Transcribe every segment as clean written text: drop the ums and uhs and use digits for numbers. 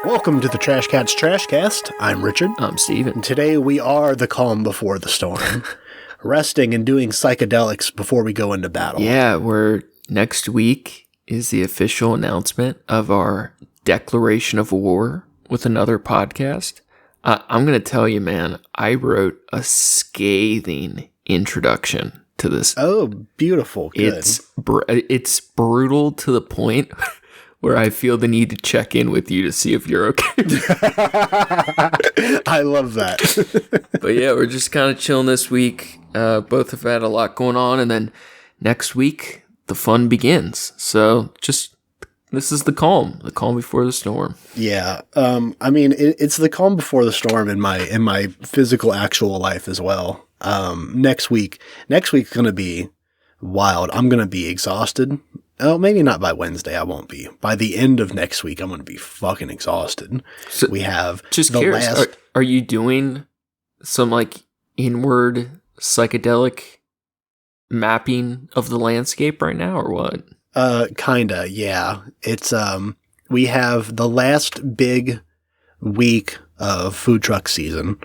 Welcome to the Trash Cats Trash Cast. I'm Richard. I'm Steven. And today we are the calm before the storm. Resting and doing psychedelics before we go into battle. Yeah, next week is the official announcement of our declaration of war with another podcast. I'm going to tell you, man, I wrote a scathing introduction to this. Oh, beautiful. Good. It's brutal to the point where I feel the need to check in with you to see if you're okay. I love that. But yeah, we're just kind of chilling this week. Both have had a lot going on, and then next week the fun begins. So this is the calm before the storm. Yeah. I mean, it's the calm before the storm in my physical actual life as well. Next week's going to be wild. I'm going to be exhausted. Oh, maybe not by Wednesday. I won't be. By the end of next week, I'm going to be fucking exhausted. So we have just curious. Are you doing some like inward psychedelic mapping of the landscape right now, or what? Kinda, yeah. It's we have the last big week of food truck season,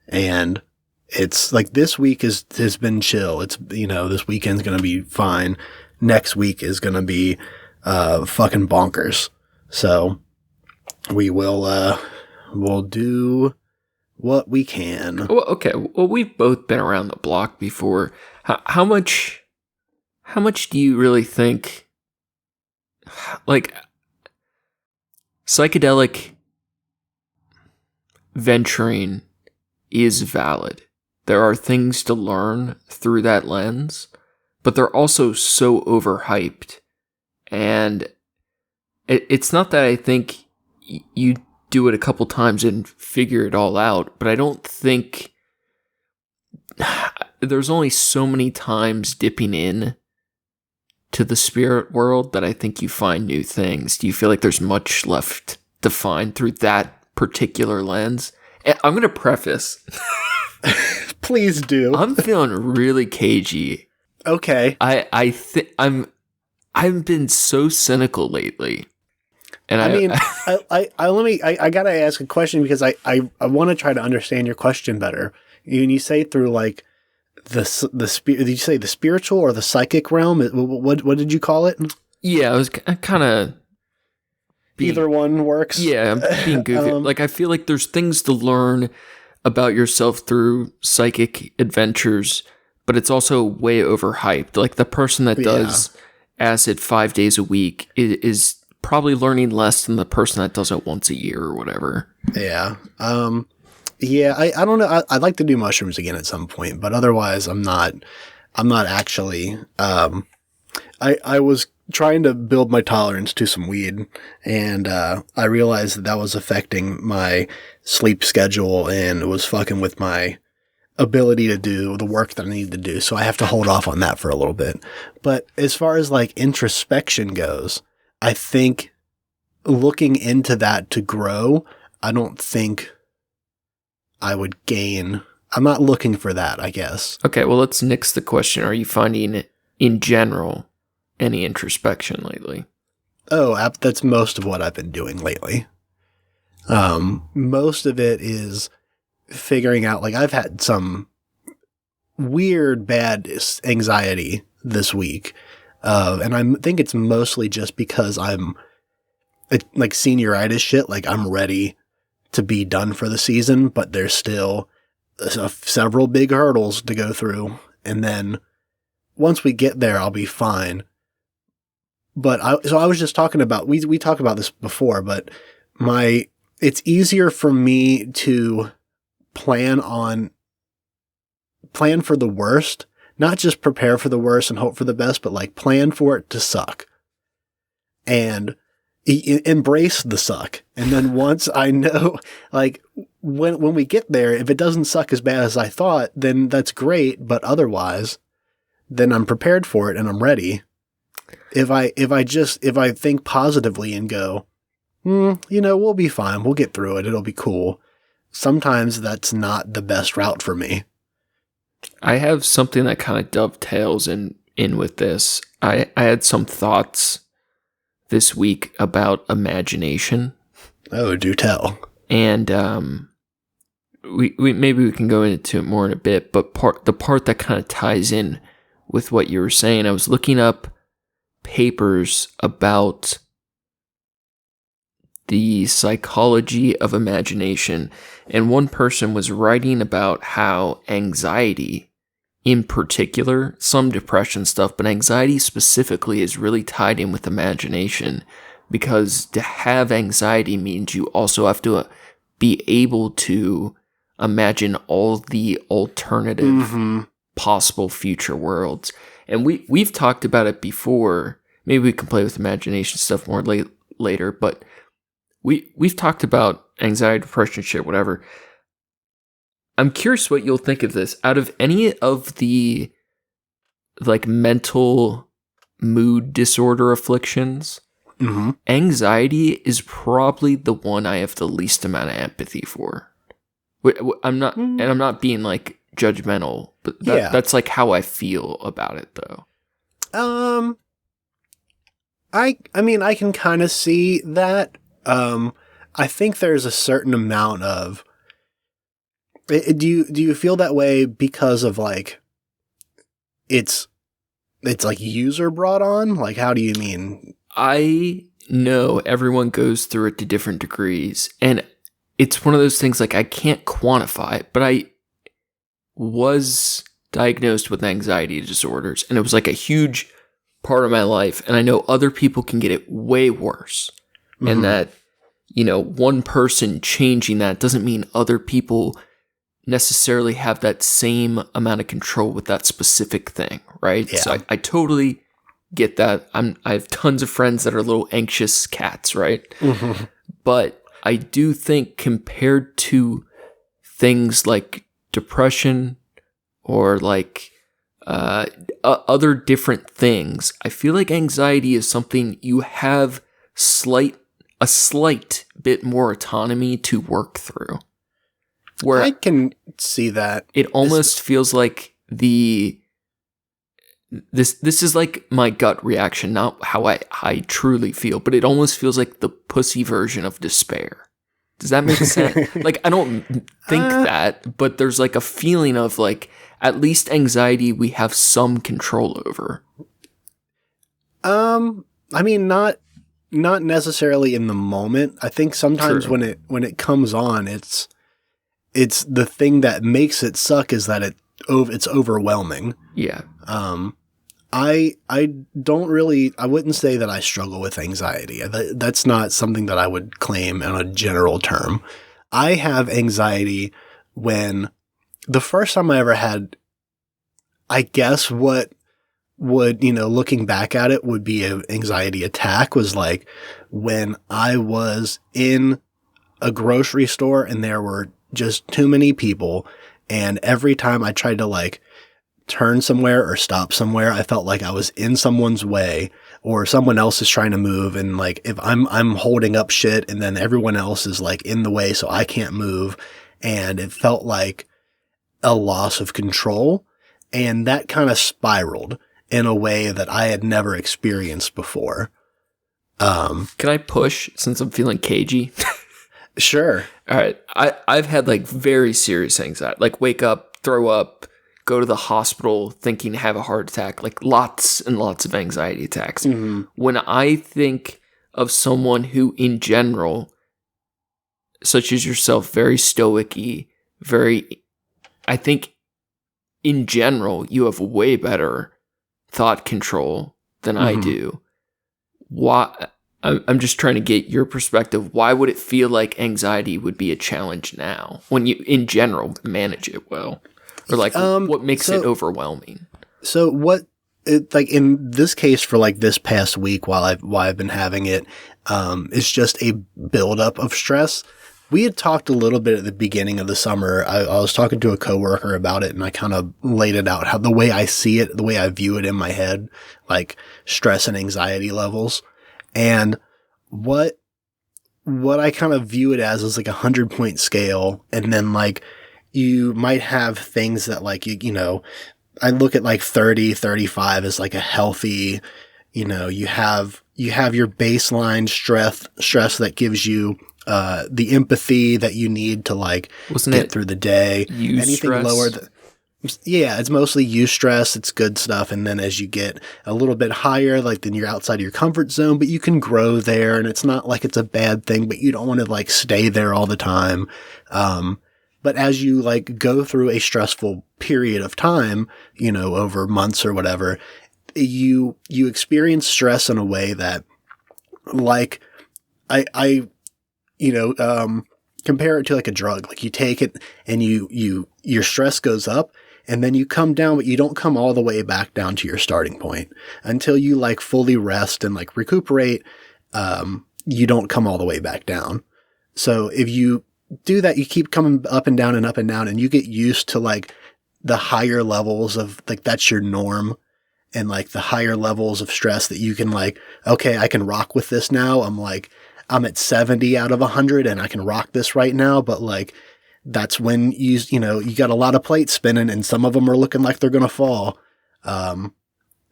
and it's like this week has been chill. It's, this weekend's gonna be fine. Next week is gonna be fucking bonkers. So we will we'll do what we can. Well, okay. Well, we've both been around the block before. How much do you really think, like, psychedelic venturing is valid? There are things to learn through that lens, but they're also so overhyped. And it's not that I think you do it a couple times and figure it all out, but I don't think there's only so many times dipping in to the spirit world that I think you find new things. Do you feel like there's much left to find through that particular lens? I'm going to preface. Please do. I'm feeling really cagey. Okay. I've been so cynical lately. And I gotta ask a question because I want to try to understand your question better. You say through like did you say the spiritual or the psychic realm? What did you call it? Yeah, I was kind of either one works. Yeah, I'm being goofy. Like, I feel like there's things to learn about yourself through psychic adventures, but it's also way overhyped. Like, the person that does acid 5 days a week is probably learning less than the person that does it once a year or whatever. Yeah. I don't know. I'd like to do mushrooms again at some point, but otherwise I'm not actually, I was trying to build my tolerance to some weed, and I realized that was affecting my sleep schedule and it was fucking with my ability to do the work that I need to do. So I have to hold off on that for a little bit. But as far as like introspection goes, I think looking into that to grow, I don't think I would gain. I'm not looking for that, I guess. Okay, well, let's nix the question. Are you finding, in general, any introspection lately? Oh, that's most of what I've been doing lately. Most of it is figuring out, like, I've had some weird, bad anxiety this week. And I think it's mostly just because I'm like senioritis shit. Like, I'm ready to be done for the season, but there's still several big hurdles to go through. And then once we get there, I'll be fine. But I was just talking about, we talked about this before, but it's easier for me to plan for the worst, not just prepare for the worst and hope for the best, but like plan for it to suck and embrace the suck. And then once I know, like when we get there, if it doesn't suck as bad as I thought, then that's great. But otherwise, then I'm prepared for it and I'm ready. If I think positively and go, we'll be fine. We'll get through it. It'll be cool. Sometimes that's not the best route for me. I have something that kind of dovetails in with this. I had some thoughts this week about imagination Oh, do tell. And we maybe we can go into it more in a bit, but the part that kind of ties in with what you were saying, I was looking up papers about the psychology of imagination, and one person was writing about how anxiety in particular, some depression stuff, but anxiety specifically is really tied in with imagination, because to have anxiety means you also have to be able to imagine all the alternative possible future worlds. And we've talked about it before. Maybe we can play with imagination stuff more later, but we've talked about anxiety, depression, shit, whatever. I'm curious what you'll think of this. Out of any of the like mental mood disorder afflictions, anxiety is probably the one I have the least amount of empathy for. I'm not, and I'm not being like judgmental, but that's like how I feel about it, though. I mean, I can kind of see that. I think there's a certain amount of. Do you feel that way because of like, it's like user brought on? Like, how do you mean? I know everyone goes through it to different degrees, and it's one of those things like I can't quantify it, but I was diagnosed with anxiety disorders, and it was like a huge part of my life, and I know other people can get it way worse, and that, you know, one person changing that doesn't mean other people necessarily have that same amount of control with that specific thing, right? Yeah. So I totally get that. I have tons of friends that are little anxious cats, right? But I do think compared to things like depression or like other different things, I feel like anxiety is something you have a slight bit more autonomy to work through. Where I can see that. It almost feels like this is like my gut reaction, not how I truly feel, but it almost feels like the pussy version of despair. Does that make sense? Like, I don't think that, but there's like a feeling of like, at least anxiety we have some control over. I mean, not necessarily in the moment. I think sometimes True. when it comes on, it's the thing that makes it suck is that it's overwhelming. Yeah. I wouldn't say that I struggle with anxiety. That's not something that I would claim in a general term. I have anxiety when the first time I ever had, I guess what would, looking back at it would be an anxiety attack was like when I was in a grocery store and there were just too many people, and every time I tried to like turn somewhere or stop somewhere, I felt like I was in someone's way or someone else is trying to move, and like if I'm holding up shit and then everyone else is like in the way so I can't move, and it felt like a loss of control, and that kind of spiraled in a way that I had never experienced before. Can I push since I'm feeling cagey? Sure. All right. I've had like very serious anxiety, like wake up, throw up, go to the hospital thinking have a heart attack, like lots and lots of anxiety attacks. When I think of someone who in general, such as yourself, very stoic-y, I think in general, you have way better thought control than I do. Why? I'm just trying to get your perspective. Why would it feel like anxiety would be a challenge now when you, in general, manage it well? Or like, what makes it overwhelming? So like in this case for like this past week while I've been having it, it's just a buildup of stress. We had talked a little bit at the beginning of the summer. I was talking to a coworker about it, and I kind of laid it out, how the way I see it, the way I view it in my head, like stress and anxiety levels. And what I kind of view it as is like 100-point scale. And then like you might have things that like, I look at like 30, 35 as like a healthy, you have your baseline stress that gives you the empathy that you need to like Wasn't get it through the day. Anything eustress? lower than yeah, it's mostly eustress. It's good stuff. And then as you get a little bit higher, like then you're outside of your comfort zone, but you can grow there. And it's not like it's a bad thing, but you don't want to like stay there all the time. But as you like go through a stressful period of time, you know, over months or whatever, you experience stress in a way that like I compare it to like a drug. Like you take it and your stress goes up and then you come down, but you don't come all the way back down to your starting point until you like fully rest and like recuperate. You don't come all the way back down. So if you do that, you keep coming up and down and up and down, and you get used to like the higher levels of like, that's your norm. And like the higher levels of stress that you can like, okay, I can rock with this now. I'm at 70 out of 100 and I can rock this right now. But like, that's when you got a lot of plates spinning and some of them are looking like they're going to fall.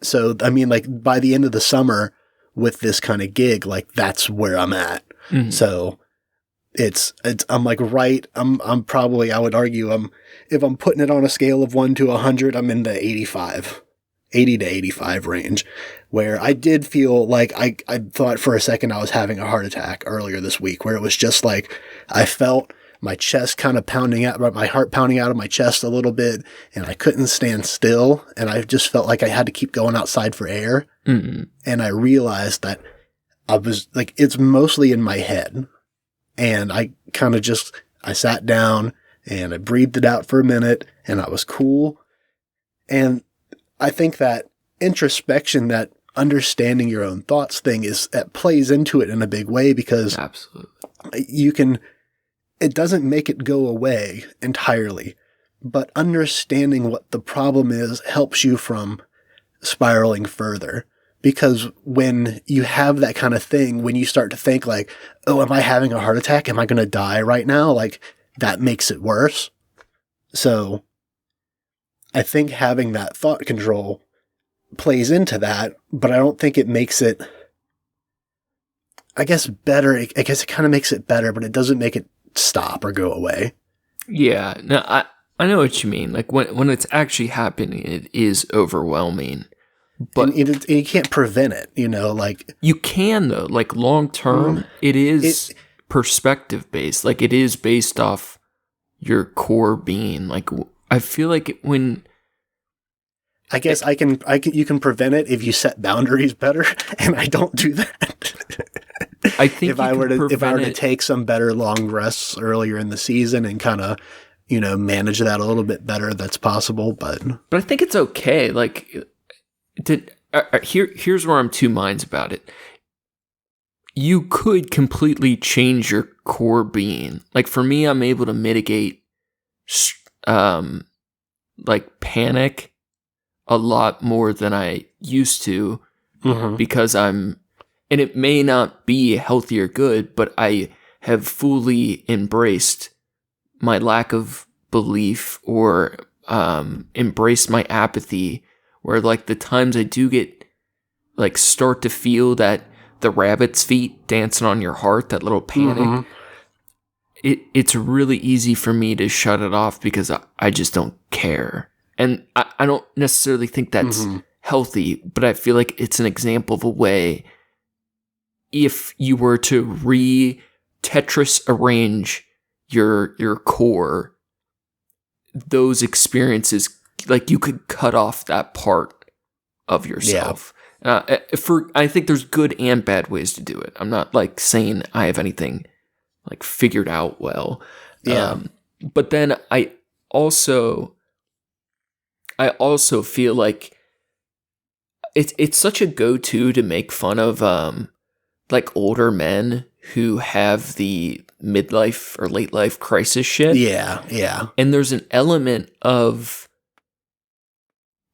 So, I mean, like by the end of the summer with this kind of gig, like that's where I'm at. Mm-hmm. So I'm like, right. I'm probably, I would argue if I'm putting it on a scale of 1 to 100, I'm in the 80 to 85 range, where I did feel like I thought for a second I was having a heart attack earlier this week, where it was just like I felt my chest kind of pounding out, my heart pounding out of my chest a little bit, and I couldn't stand still, and I just felt like I had to keep going outside for air. Mm-hmm. And I realized that I was like, it's mostly in my head, and I kind of I sat down and I breathed it out for a minute, and I was cool. And I think that introspection, that understanding your own thoughts thing that plays into it in a big way, because absolutely it doesn't make it go away entirely, but understanding what the problem is helps you from spiraling further. Because when you have that kind of thing, when you start to think like, oh, am I having a heart attack? Am I going to die right now? Like that makes it worse. So I think having that thought control plays into that, but I don't think it makes it, I guess, better. I guess it kind of makes it better, but it doesn't make it stop or go away. Yeah, no, I know what you mean. Like when it's actually happening, it is overwhelming. But and you can't prevent it, like you can though. Like long term, it is perspective based. Like it is based off your core being. Like I feel like when I guess you can prevent it if you set boundaries better, and I don't do that. I think if I were to take some better long rests earlier in the season and kind of, manage that a little bit better, that's possible. But I think it's okay. Like, here's where I'm two minds about it. You could completely change your core being. Like for me, I'm able to mitigate, like panic a lot more than I used to, because and it may not be healthy or good, but I have fully embraced my lack of belief or embraced my apathy, where like the times I do get like start to feel that the rabbit's feet dancing on your heart, that little panic, it's really easy for me to shut it off because I just don't care. And I don't necessarily think that's healthy, but I feel like it's an example of a way, if you were to Tetris arrange your core, those experiences, like you could cut off that part of yourself. Yeah. I think there's good and bad ways to do it. I'm not like saying I have anything like figured out well. Yeah. But then I also feel like it's such a go-to to make fun of like older men who have the midlife or late life crisis shit. Yeah, yeah. And there's an element of,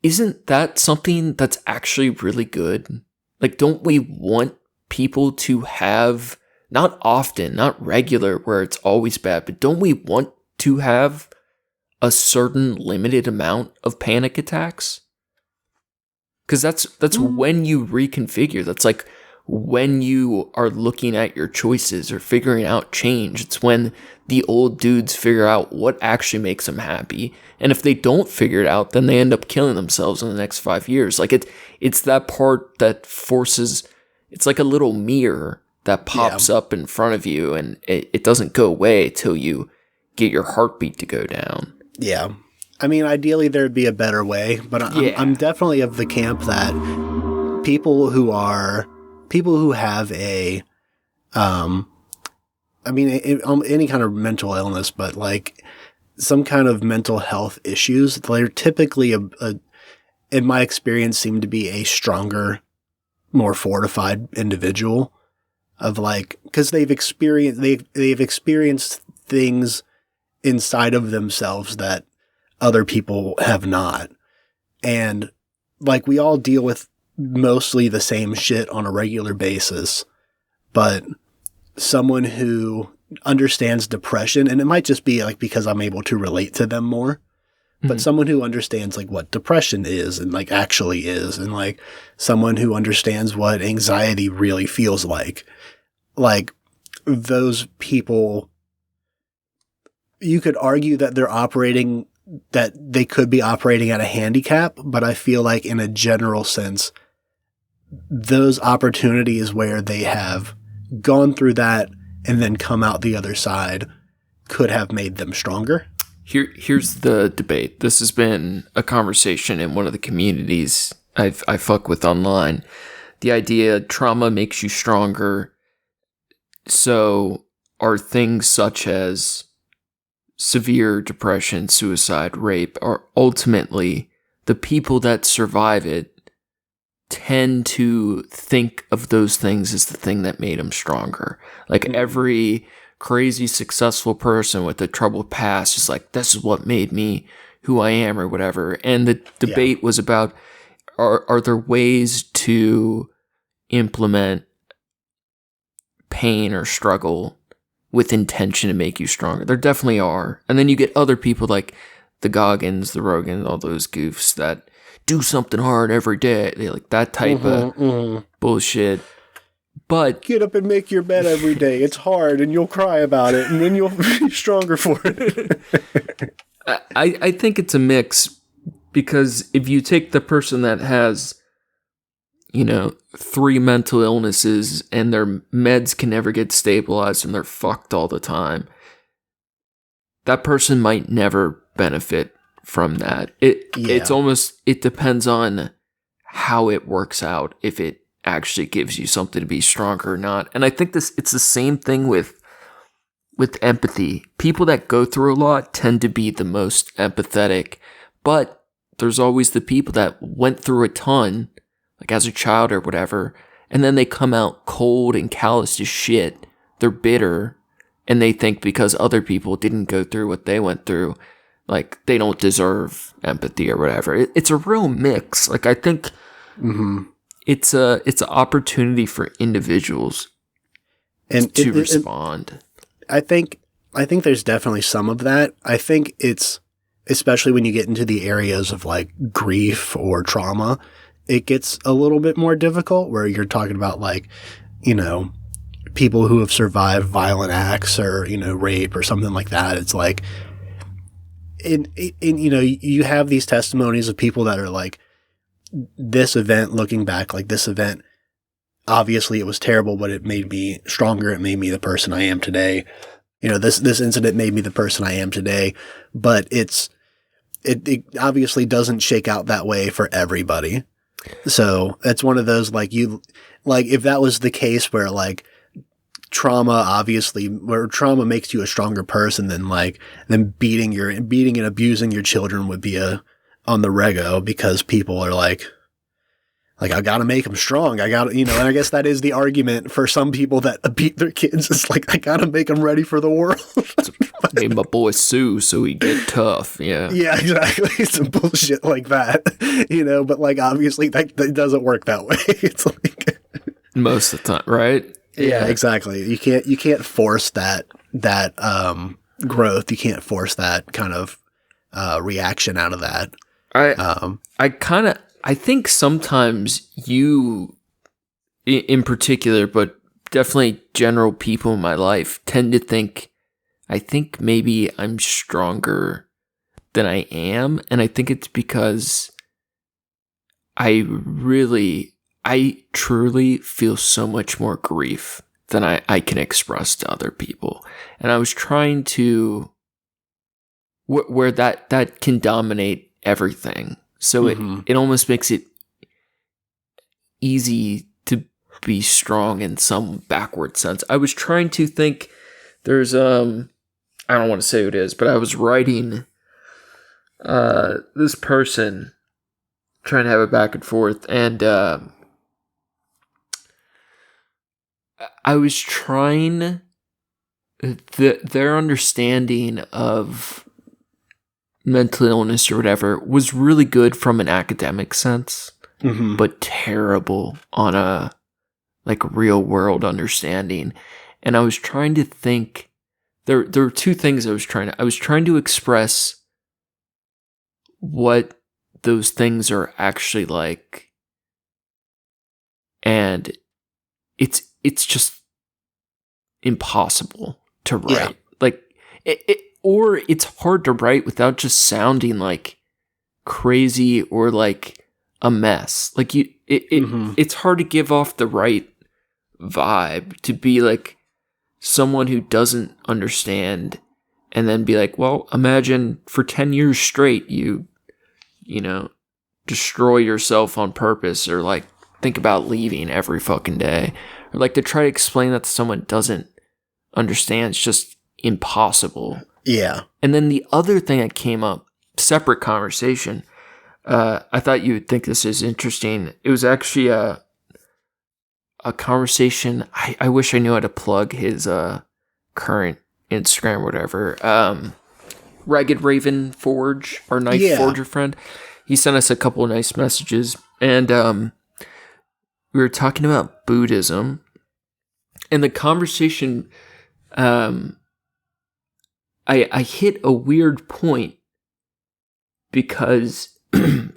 isn't that something that's actually really good? Like, don't we want people to have, not often, not regular, where it's always bad, but don't we want to have a certain limited amount of panic attacks? Because that's when you reconfigure. That's like when you are looking at your choices or figuring out change. It's when the old dudes figure out what actually makes them happy. And if they don't figure it out, then they end up killing themselves in the next 5 years. Like it's that part that forces, it's like a little mirror that pops up in front of you, and it doesn't go away till you get your heartbeat to go down. Yeah. I mean, ideally there'd be a better way, but I'm definitely of the camp that people who have a, any kind of mental illness, but like some kind of mental health issues, they're typically in my experience, seem to be a stronger, more fortified individual of like, cause they've experienced things inside of themselves that other people have not. And like we all deal with mostly the same shit on a regular basis, but someone who understands depression, and it might just be like because I'm able to relate to them more, but someone who understands like what depression is and like actually is, and like someone who understands what anxiety really feels like those people, you could argue that they could be operating at a handicap, but I feel like in a general sense, those opportunities where they have gone through that and then come out the other side could have made them stronger. Here's the debate. This has been a conversation in one of the communities I fuck with online. The idea trauma makes you stronger. So are things such as severe depression, suicide, rape, are ultimately the people that survive it tend to think of those things as the thing that made them stronger. Like every crazy successful person with a troubled past is like, this is what made me who I am or whatever. And the debate was about, are there ways to implement pain or struggle with intention to make you stronger? There definitely are. And then you get other people like the Goggins, the Rogans, all those goofs that do something hard every day. They like that type of bullshit. But get up and make your bed every day. It's hard and you'll cry about it and then you'll be stronger for it. I think it's a mix, because if you take the person that has, 3 mental illnesses and their meds can never get stabilized and they're fucked all the time, that person might never benefit from that. It's almost, it depends on how it works out, if it actually gives you something to be stronger or not. And I think it's the same thing with empathy. People that go through a lot tend to be the most empathetic, but there's always the people that went through a ton, like as a child or whatever, and then they come out cold and callous as shit. They're bitter, and they think because other people didn't go through what they went through, like they don't deserve empathy or whatever. It's a real mix. Like I think it's an opportunity for individuals to respond. I think there's definitely some of that. I think it's, especially when you get into the areas of like grief or trauma, it gets a little bit more difficult, where you're talking about like, people who have survived violent acts or, rape or something like that. It's like, you have these testimonies of people that are like, this event, looking back, like this event, obviously it was terrible, but it made me stronger. It made me the person I am today. This incident made me the person I am today, but it obviously doesn't shake out that way for everybody. So that's one of those, if that was the case where like trauma makes you a stronger person, then beating and abusing your children would be on the rego, because people are like I gotta make them strong. I gotta, and I guess that is the argument for some people that beat their kids. It's like, I gotta make them ready for the world. Made my boy sue so he get tough. Yeah. Yeah, exactly. Some bullshit like that, but like, obviously that doesn't work that way. It's like most of the time, right? Yeah, exactly. You can't force that growth. You can't force that kind of reaction out of that. I think sometimes in particular, but definitely general people in my life tend to think, I think maybe I'm stronger than I am. And I think it's because I truly feel so much more grief than I can express to other people. And I was trying to, where that can dominate everything. So it almost makes it easy to be strong in some backward sense. I was trying to think, there's, I don't want to say who it is, but I was writing, this person, trying to have a back and forth, and, I was trying, their understanding of mental illness or whatever was really good from an academic sense, but terrible on a like real world understanding. And I was trying to think, there were two things I was trying to express what those things are actually like, and it's just impossible to write. Yeah. Like or it's hard to write without just sounding like crazy or like a mess. Like it's hard to give off the right vibe to be like someone who doesn't understand, and then be like, well, imagine for 10 years straight you know, destroy yourself on purpose, or like think about leaving every fucking day, or like to try to explain that to someone doesn't understand. It's just impossible. Yeah. And then the other thing that came up, separate conversation, I thought you would think this is interesting. It was actually a conversation. I wish I knew how to plug his current Instagram or whatever. Ragged Raven Forge, our Knife Forger friend, he sent us a couple of nice messages, and we were talking about Buddhism, and the conversation, I hit a weird point, because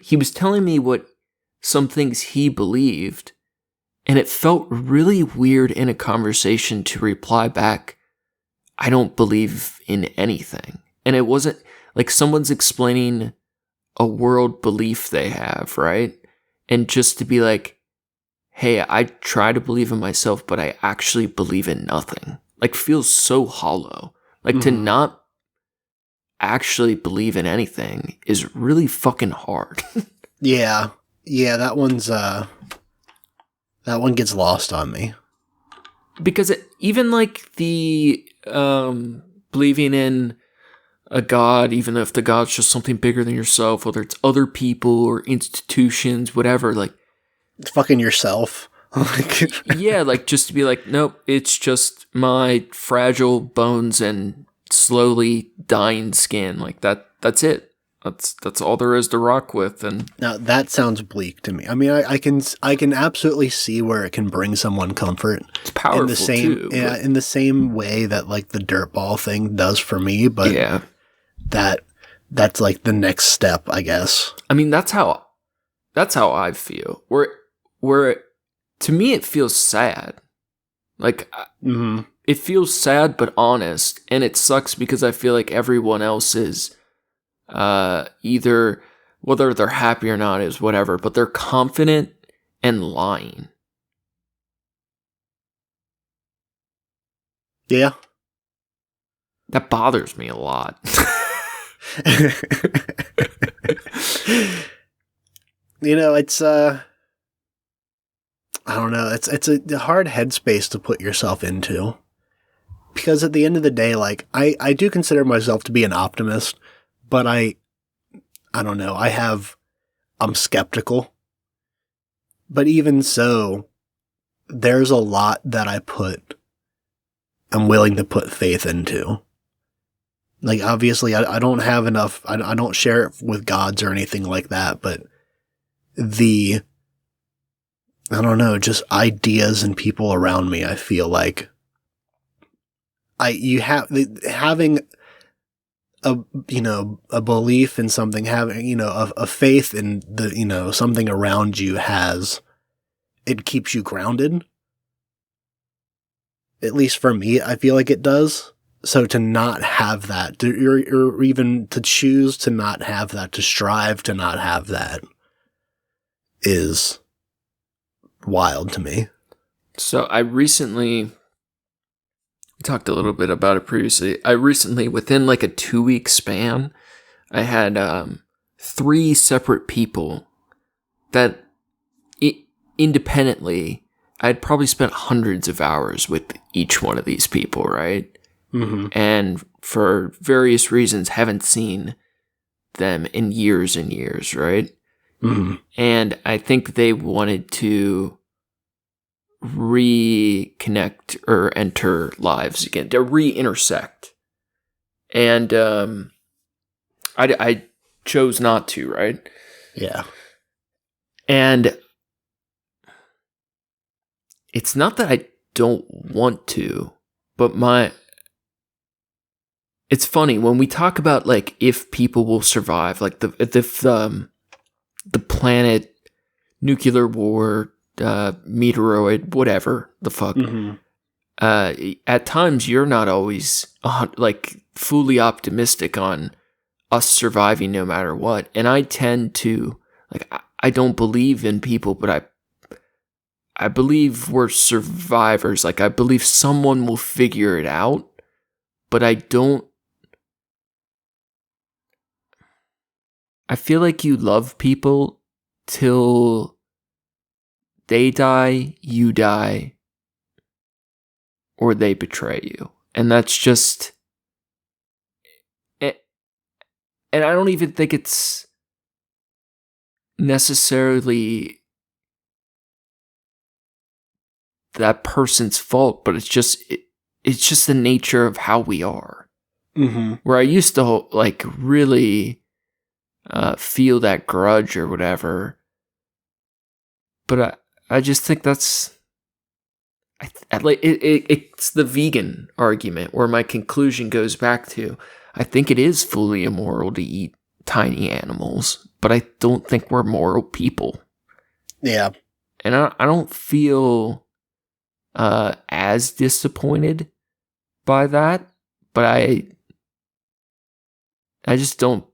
he was telling me what some things he believed, and it felt really weird in a conversation to reply back, I don't believe in anything. And it wasn't like someone's explaining a world belief they have, right? And just to be like, hey, I try to believe in myself, but I actually believe in nothing. Like, feels so hollow. Like, to not actually believe in anything is really fucking hard. Yeah, that one gets lost on me. Because even like the believing in a god, even if the god's just something bigger than yourself, whether it's other people or institutions, whatever, like fucking yourself. Yeah, like just to be like, nope, it's just my fragile bones and slowly dying skin. Like that's it. That's all there is to rock with. And now that sounds bleak to me. I mean, I can absolutely see where it can bring someone comfort. It's powerful in the same, too. Yeah, in the same way that like the dirt ball thing does for me. But yeah, that's like the next step, I guess. I mean, that's how I feel. Where to me it feels sad. Like it feels sad but honest, and it sucks because I feel like everyone else is either, whether they're happy or not is whatever, but they're confident and lying. Yeah. That bothers me a lot. You know, it's I don't know, it's a hard headspace to put yourself into. Because at the end of the day, like I do consider myself to be an optimist, but I don't know, I'm skeptical. But even so, there's a lot that I'm willing to put faith into. Like, obviously, I don't have enough, I don't share it with gods or anything like that, but I don't know, just ideas and people around me, I feel like having a belief in something, having, a faith in something around you has it keeps you grounded. At least for me, I feel like it does. So to not have that, or even to choose to not have that, to strive to not have that, is wild to me. So we talked a little bit about it previously. I recently, within like a 2-week span, I had 3 separate people that independently, I'd probably spent hundreds of hours with each one of these people, right? Mm-hmm. And for various reasons, haven't seen them in years and years, right? Mm-hmm. And I think they wanted to reconnect or enter lives again, to re-intersect. And I chose not to, right? Yeah. And it's not that I don't want to, but it's funny when we talk about like if people will survive, like if the planet, nuclear war, meteoroid, whatever the fuck. Mm-hmm. At times you're not always like fully optimistic on us surviving no matter what, and I tend to like I don't believe in people, but I believe we're survivors. Like I believe someone will figure it out, but I feel like you love people till they die, you die, or they betray you. And that's just... And I don't even think it's necessarily that person's fault, but it's just the nature of how we are. Mm-hmm. Where I used to like really feel that grudge or whatever, but I just think that's it's the vegan argument where my conclusion goes back to I think it is fully immoral to eat tiny animals, but I don't think we're moral people. Yeah. And I don't feel as disappointed by that, but I just don't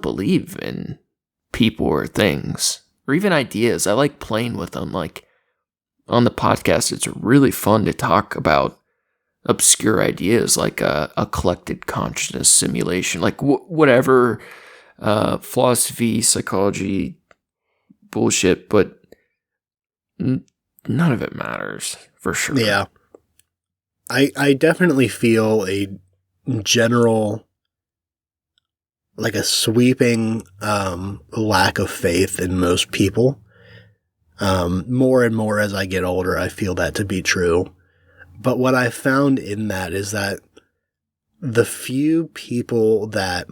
believe in people or things or even ideas. I like playing with them. Like on the podcast, it's really fun to talk about obscure ideas like a collected consciousness simulation, like whatever philosophy, psychology bullshit, but none of it matters for sure. Yeah. I definitely feel a general, like a sweeping lack of faith in most people. More and more as I get older, I feel that to be true. But what I found in that is that the few people that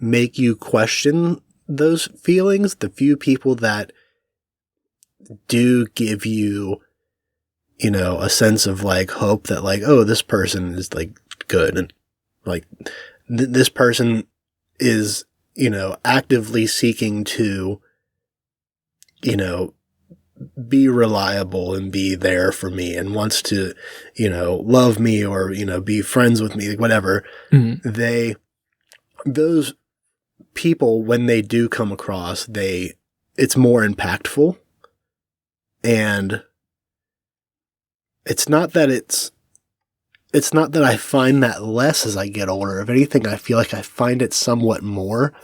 make you question those feelings, the few people that do give you, you know, a sense of like hope that like, oh, this person is like good and like this person is, you know, actively seeking to, you know, be reliable and be there for me and wants to, you know, love me or, you know, be friends with me, whatever. Mm-hmm. Those people, when they do come across, it's more impactful. And it's not that I find that less as I get older. If anything, I feel like I find it somewhat more,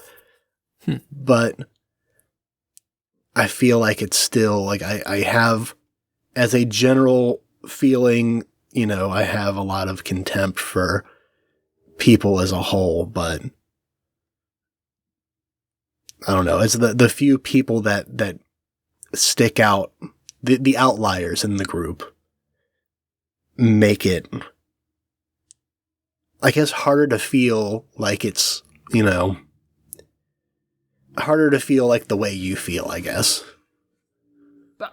but I feel like it's still like I have, as a general feeling, you know, I have a lot of contempt for people as a whole, but I don't know. It's the few people that stick out, the outliers in the group make it, I guess, harder to feel like it's, you know, harder to feel like the way you feel, I guess.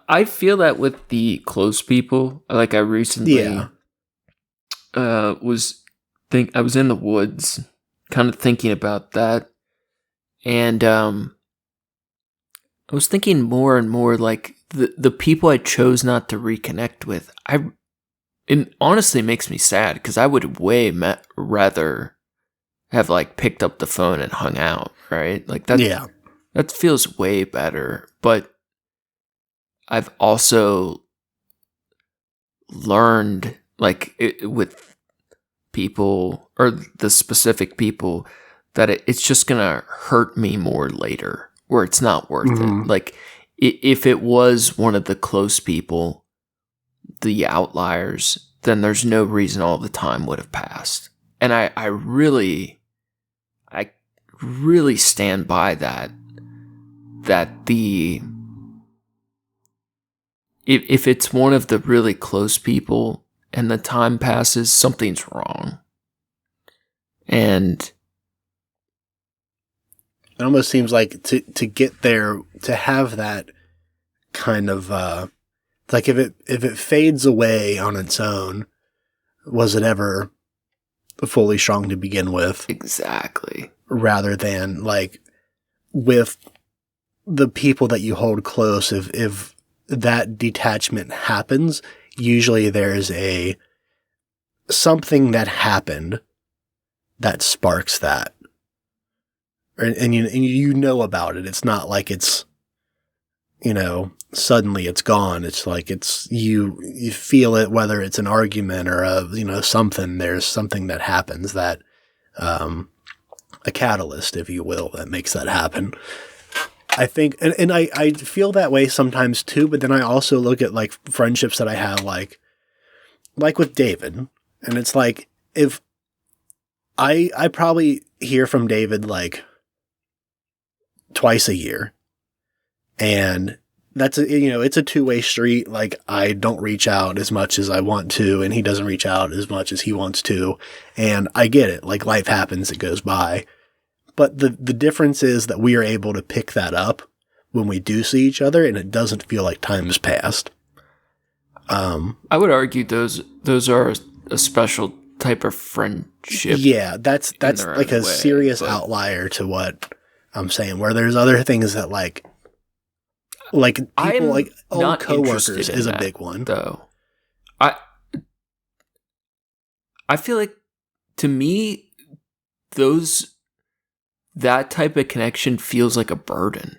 I feel that with the close people. Like I recently I was in the woods kind of thinking about that, and I was thinking more and more like the people I chose not to reconnect with. It honestly makes me sad because I would rather have like picked up the phone and hung out, right? Like that. Yeah. That feels way better. But I've also learned, like with people or the specific people, that it's just gonna hurt me more later, where it's not worth it. Like if it was one of the close people, the outliers, then there's no reason all the time would have passed. And I really stand by that the if it's one of the really close people and the time passes, something's wrong. And it almost seems like to get there, to have that kind of like if it fades away on its own, was it ever fully strong to begin with? Exactly. Rather than like with the people that you hold close, if that detachment happens, usually there's something that happened that sparks that. And you know about it. It's not like it's, suddenly it's gone. It's like you feel it, whether it's an argument or something. There's something that happens that, a catalyst, if you will, that makes that happen. I think, and I feel that way sometimes too, but then I also look at like friendships that I have, like with David, and it's like, if I probably hear from David like twice a year, and that's it's a two-way street. Like, I don't reach out as much as I want to, and he doesn't reach out as much as he wants to, and I get it. Like, life happens, it goes by. But the difference is that we are able to pick that up when we do see each other, and it doesn't feel like time has passed. I would argue those are a special type of friendship. Yeah, that's like a serious outlier to what I'm saying, where there's other things that like people, like old coworkers is a big one. Though I feel like, to me, that type of connection feels like a burden.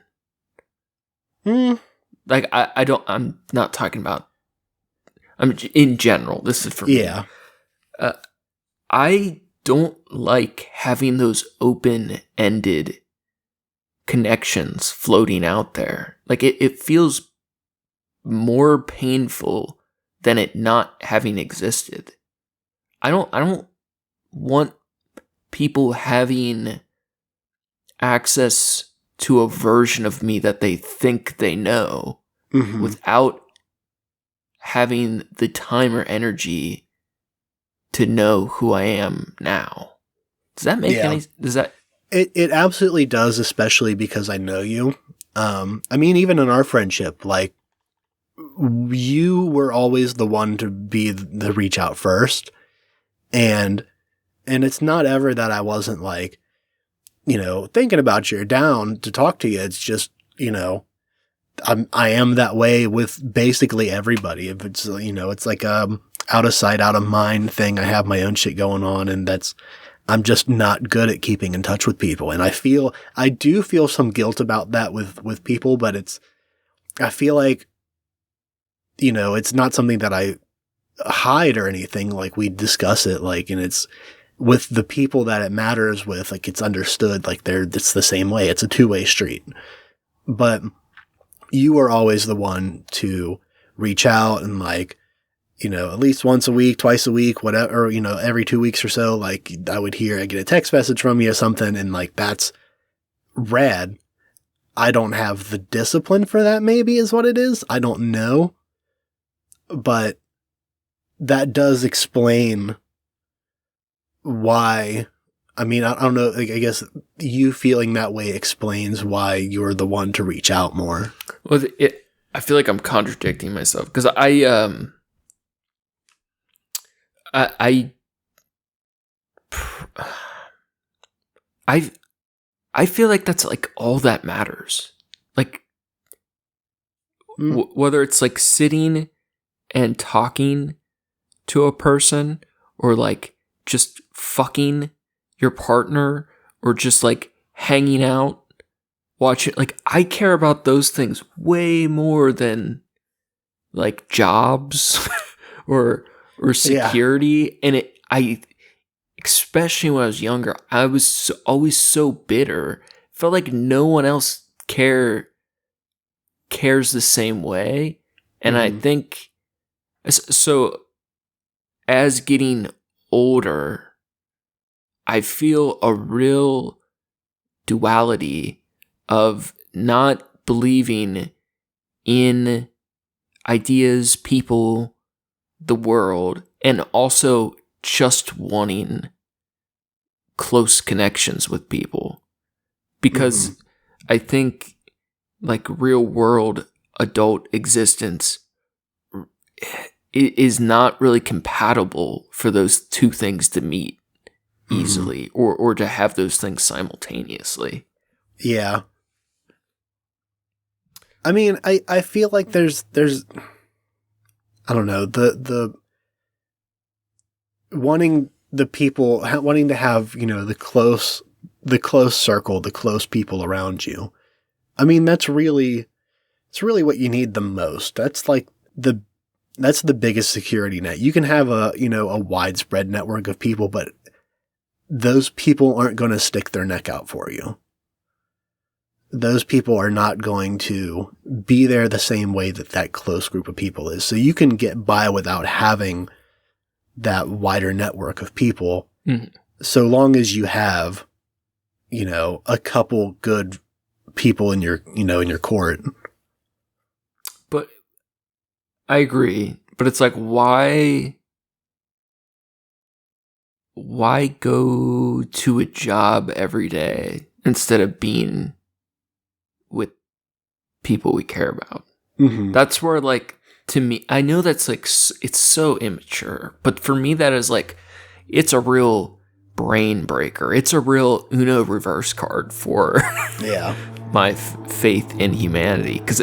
Like I'm not talking about, in general, this is for me. Yeah. I don't like having those open-ended connections floating out there. Like, it feels more painful than it not having existed. I don't want people having access to a version of me that they think they know, without having the time or energy to know who I am now. Does that make any? Does that? It absolutely does, especially because I know you. I mean, even in our friendship, like, you were always the one to be the reach out first, and it's not ever that I wasn't like, thinking about you or down to talk to you. It's just, I am that way with basically everybody. If it's, it's like out of sight, out of mind thing. I have my own shit going on, and I'm just not good at keeping in touch with people. And I do feel some guilt about that with people, but I feel like, it's not something that I hide or anything. Like, we discuss it, like, and it's with the people that it matters with, like, it's understood, like, it's the same way. It's a two-way street. But you are always the one to reach out and, like, at least once a week, twice a week, whatever, every 2 weeks or so, like, I get a text message from you or something, and, like, that's rad. I don't have the discipline for that, maybe, is what it is. I don't know. But that does explain why. I mean, I don't know. Like, I guess you feeling that way explains why you're the one to reach out more. Well, I feel like I'm contradicting myself, because I feel like that's like all that matters. Like, Whether it's like sitting and talking to a person, or like just fucking your partner, or just like hanging out, watching. Like, I care about those things way more than like jobs or security. And especially when I was younger, I was always so bitter. Felt like no one else cares the same way. And I think so. As getting older, I feel a real duality of not believing in ideas, people, the world, and also just wanting close connections with people. Because I think like real world adult existence is not really compatible for those two things to meet easily, or to have those things simultaneously. Yeah. I mean, I feel like there's I don't know, the wanting to have, you know, the close circle, the close people around you. I mean, it's really what you need the most. That's like that's the biggest security net. You can have a widespread network of people, but those people aren't going to stick their neck out for you. Those people are not going to be there the same way that close group of people is. So you can get by without having that wider network of people, so long as you have, you know, a couple good people in your court. But I agree. But it's like, why go to a job every day instead of being with people we care about? That's where, like, to me, I know that's like, it's so immature, but for me, that is like, it's a real brain breaker. It's a real Uno reverse card for my faith in humanity. Because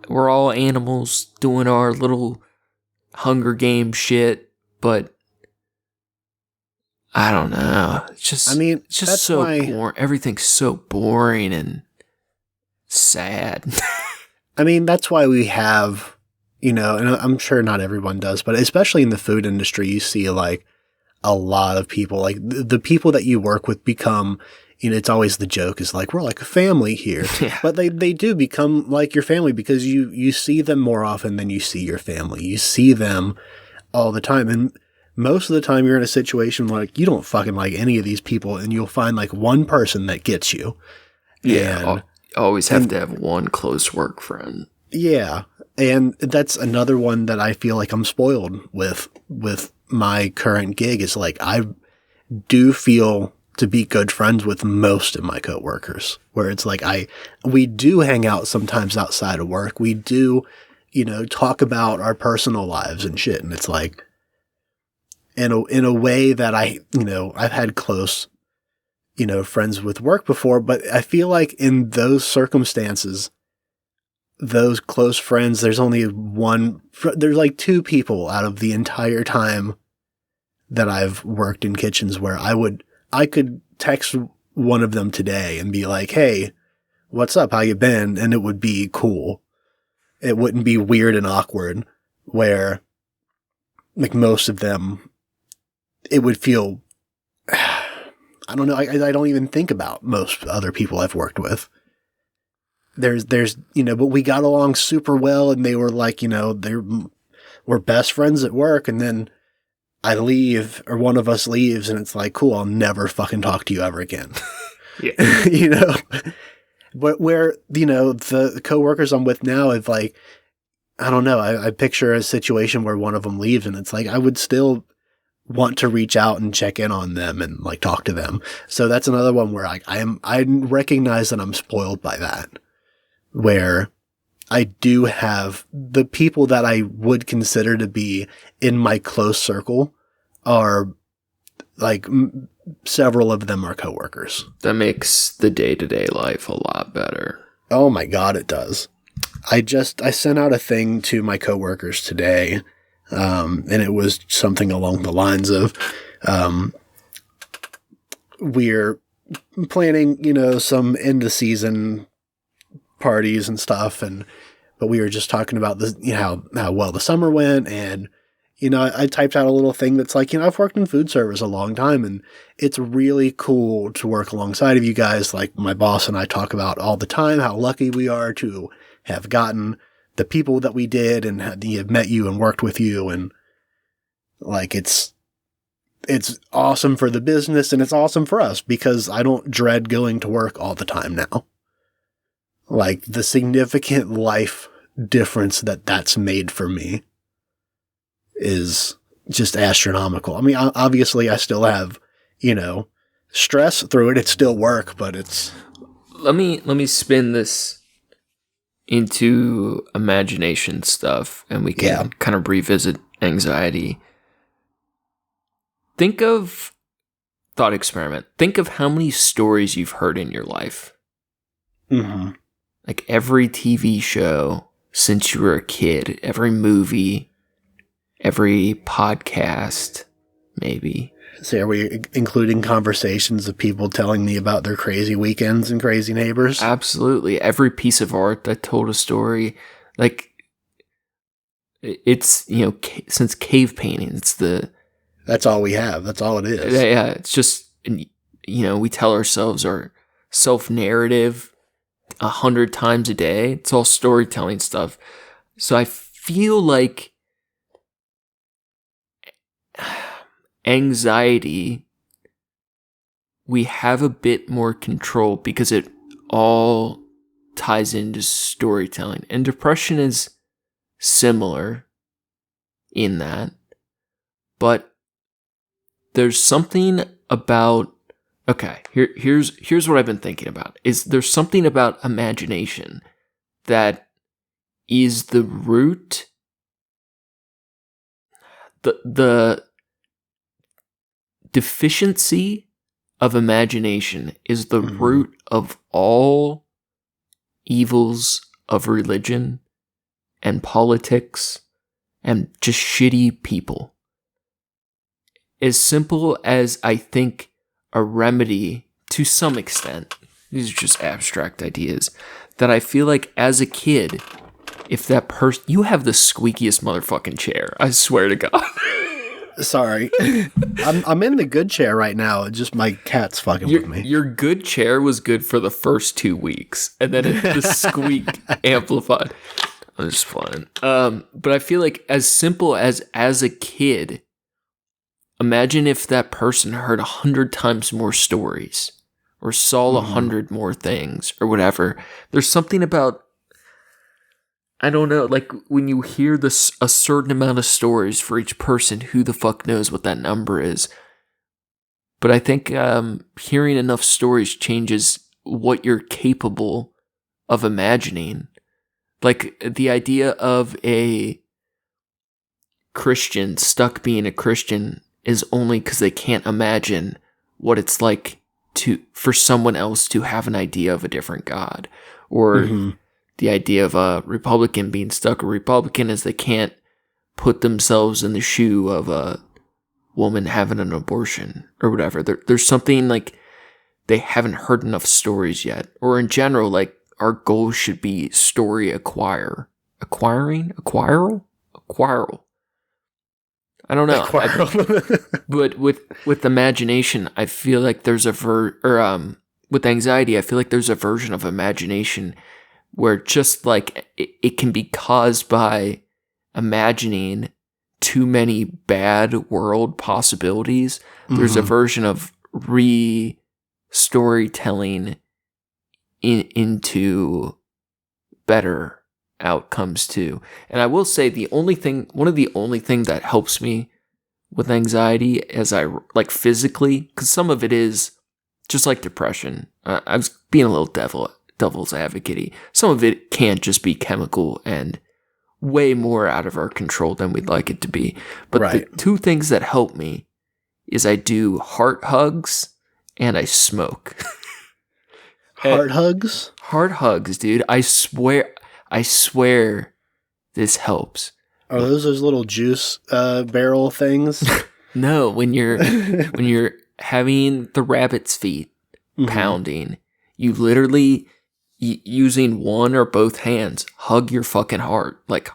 we're all animals doing our little Hunger Game shit, but I don't know. It's just, it's just so boring. Everything's so boring and sad. I mean, that's why we have, you know, and I'm sure not everyone does, but especially in the food industry, you see like a lot of people, like the people that you work with become, you know, it's always the joke is like, we're like a family here, but they do become like your family because you see them more often than you see your family. You see them all the time. And most of the time you're in a situation where like you don't fucking like any of these people, and you'll find like one person that gets you. Yeah. Always have to have one close work friend. Yeah. And that's another one that I feel like I'm spoiled with my current gig, is like, I do feel to be good friends with most of my coworkers, where it's like we do hang out sometimes outside of work. We do, you know, talk about our personal lives and shit. And it's like, in a way that I've had close, you know, friends with work before, but I feel like in those circumstances, those close friends, there's only there's like two people out of the entire time that I've worked in kitchens where I could text one of them today and be like, hey, what's up? How you been? And it would be cool. It wouldn't be weird and awkward, where like most of them, it would feel, I don't know. I don't even think about most other people I've worked with. There's, you know, but we got along super well, and they were like, you know, we're best friends at work. And then I leave, or one of us leaves, and it's like, cool, I'll never fucking talk to you ever again. Yeah. You know, but where, you know, the coworkers I'm with now, have like, I don't know. I picture a situation where one of them leaves, and it's like, I would still want to reach out and check in on them and like talk to them. So that's another one where I recognize that I'm spoiled by that, where I do have the people that I would consider to be in my close circle are like several of them are coworkers. That makes the day-to-day life a lot better. Oh my God, it does. I sent out a thing to my coworkers today, and it was something along the lines of, we're planning, some end of season parties and stuff, but we were just talking about the, how well the summer went, and I typed out a little thing that's like, I've worked in food service a long time, and it's really cool to work alongside of you guys. Like my boss and I talk about all the time how lucky we are to have gotten the people that we did and have met you and worked with you, and like it's awesome for the business and it's awesome for us because I don't dread going to work all the time now. Like the significant life difference that's made for me is just astronomical. I mean, obviously I still have, stress through it. It's still work, but it's... Let me spin this into imagination stuff and we can kind of revisit anxiety. Think of thought experiment. Think of how many stories you've heard in your life. Mm-hmm. Like every TV show since you were a kid, every movie, every podcast, maybe. So are we including conversations of people telling me about their crazy weekends and crazy neighbors? Absolutely. Every piece of art that told a story. Like, it's, since cave painting, that's all we have. That's all it is. Yeah, it's just, we tell ourselves our self-narrative 100 times a day. It's all storytelling stuff. So I feel like anxiety, we have a bit more control because it all ties into storytelling. And depression is similar in that. But there's something about, okay, here's what I've been thinking about, is there's something about imagination that is the root, the deficiency of imagination is the root of all evils of religion and politics and just shitty people. As simple as I think a remedy, to some extent, these are just abstract ideas, that I feel like as a kid, if that person, you have the squeakiest motherfucking chair, I swear to God. Sorry. I'm in the good chair right now. Just my cat's fucking with me. Your good chair was good for the first 2 weeks, and then the squeak amplified. I'm just fine. But I feel like as simple as a kid, imagine if that person heard 100 times more stories or saw 100 more things or whatever. There's something about, I don't know, like when you hear a certain amount of stories for each person, who the fuck knows what that number is. But I think hearing enough stories changes what you're capable of imagining. Like the idea of a Christian stuck being a Christian is only because they can't imagine what it's like for someone else to have an idea of a different God. Or the idea of a Republican being stuck a Republican is they can't put themselves in the shoe of a woman having an abortion or whatever. There's something like they haven't heard enough stories yet. Or in general, like our goal should be story acquiral. I don't know. But with imagination, I feel like there's with anxiety, I feel like there's a version of imagination where just like it can be caused by imagining too many bad world possibilities. There's a version of storytelling into better outcomes too. And I will say one of the only thing that helps me with anxiety as I like physically, because some of it is just like depression. I was being a little devil's advocate. Some of it can just be chemical and way more out of our control than we'd like it to be. But the two things that help me is I do heart hugs and I smoke. Heart hugs? Heart hugs, dude. I swear I swear this helps. Are those little juice barrel things? No, when you're having the rabbit's feet pounding, you literally using one or both hands hug your fucking heart like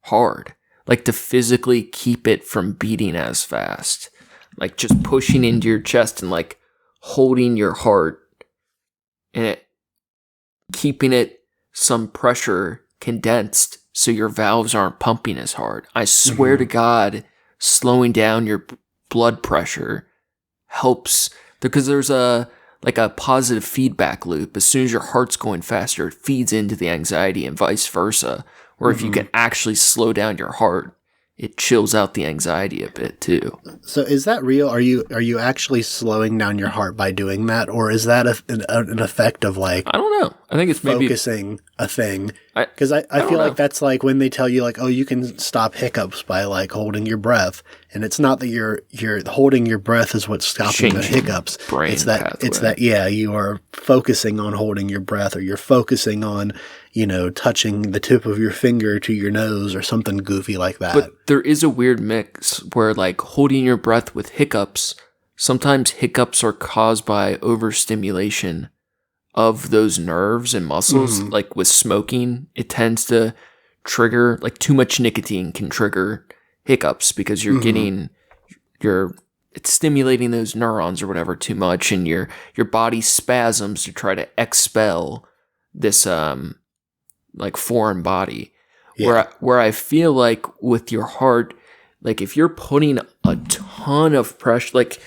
hard, like to physically keep it from beating as fast, like just pushing into your chest and like holding your heart and keeping it some pressure condensed so your valves aren't pumping as hard. I swear to God, slowing down your blood pressure helps because there's a positive feedback loop. As soon as your heart's going faster, it feeds into the anxiety and vice versa. Or if you can actually slow down your heart, it chills out the anxiety a bit too. So is that real? Are you actually slowing down your heart by doing that? Or is that an effect of like, I don't know. I think it's maybe focusing a thing. Because I feel like that's like when they tell you like, oh, you can stop hiccups by like holding your breath. And it's not that you're holding your breath is what's stopping the hiccups. It's that you are focusing on holding your breath, or you're focusing on, touching the tip of your finger to your nose or something goofy like that. But there is a weird mix where like holding your breath with hiccups, sometimes hiccups are caused by overstimulation of those nerves and muscles. Like with smoking, it tends to trigger, like too much nicotine can trigger hiccups because you're it's stimulating those neurons or whatever too much, and your body spasms to try to expel this like foreign body. Where I feel like with your heart, like if you're putting a ton of pressure, like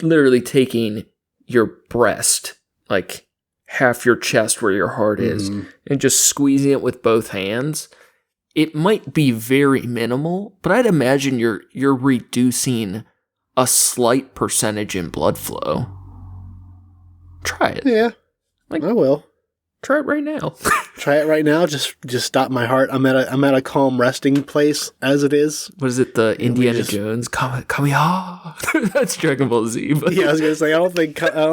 literally taking your breast, like half your chest where your heart is, and just squeezing it with both hands, it might be very minimal, but I'd imagine you're reducing a slight percentage in blood flow. Try it. Yeah, I will. Try it right now. Try it right now. Just stop my heart. I'm at a calm resting place as it is. What is it? The Indiana Jones Kamehameha. That's Dragon Ball Z. But yeah, I was gonna say I don't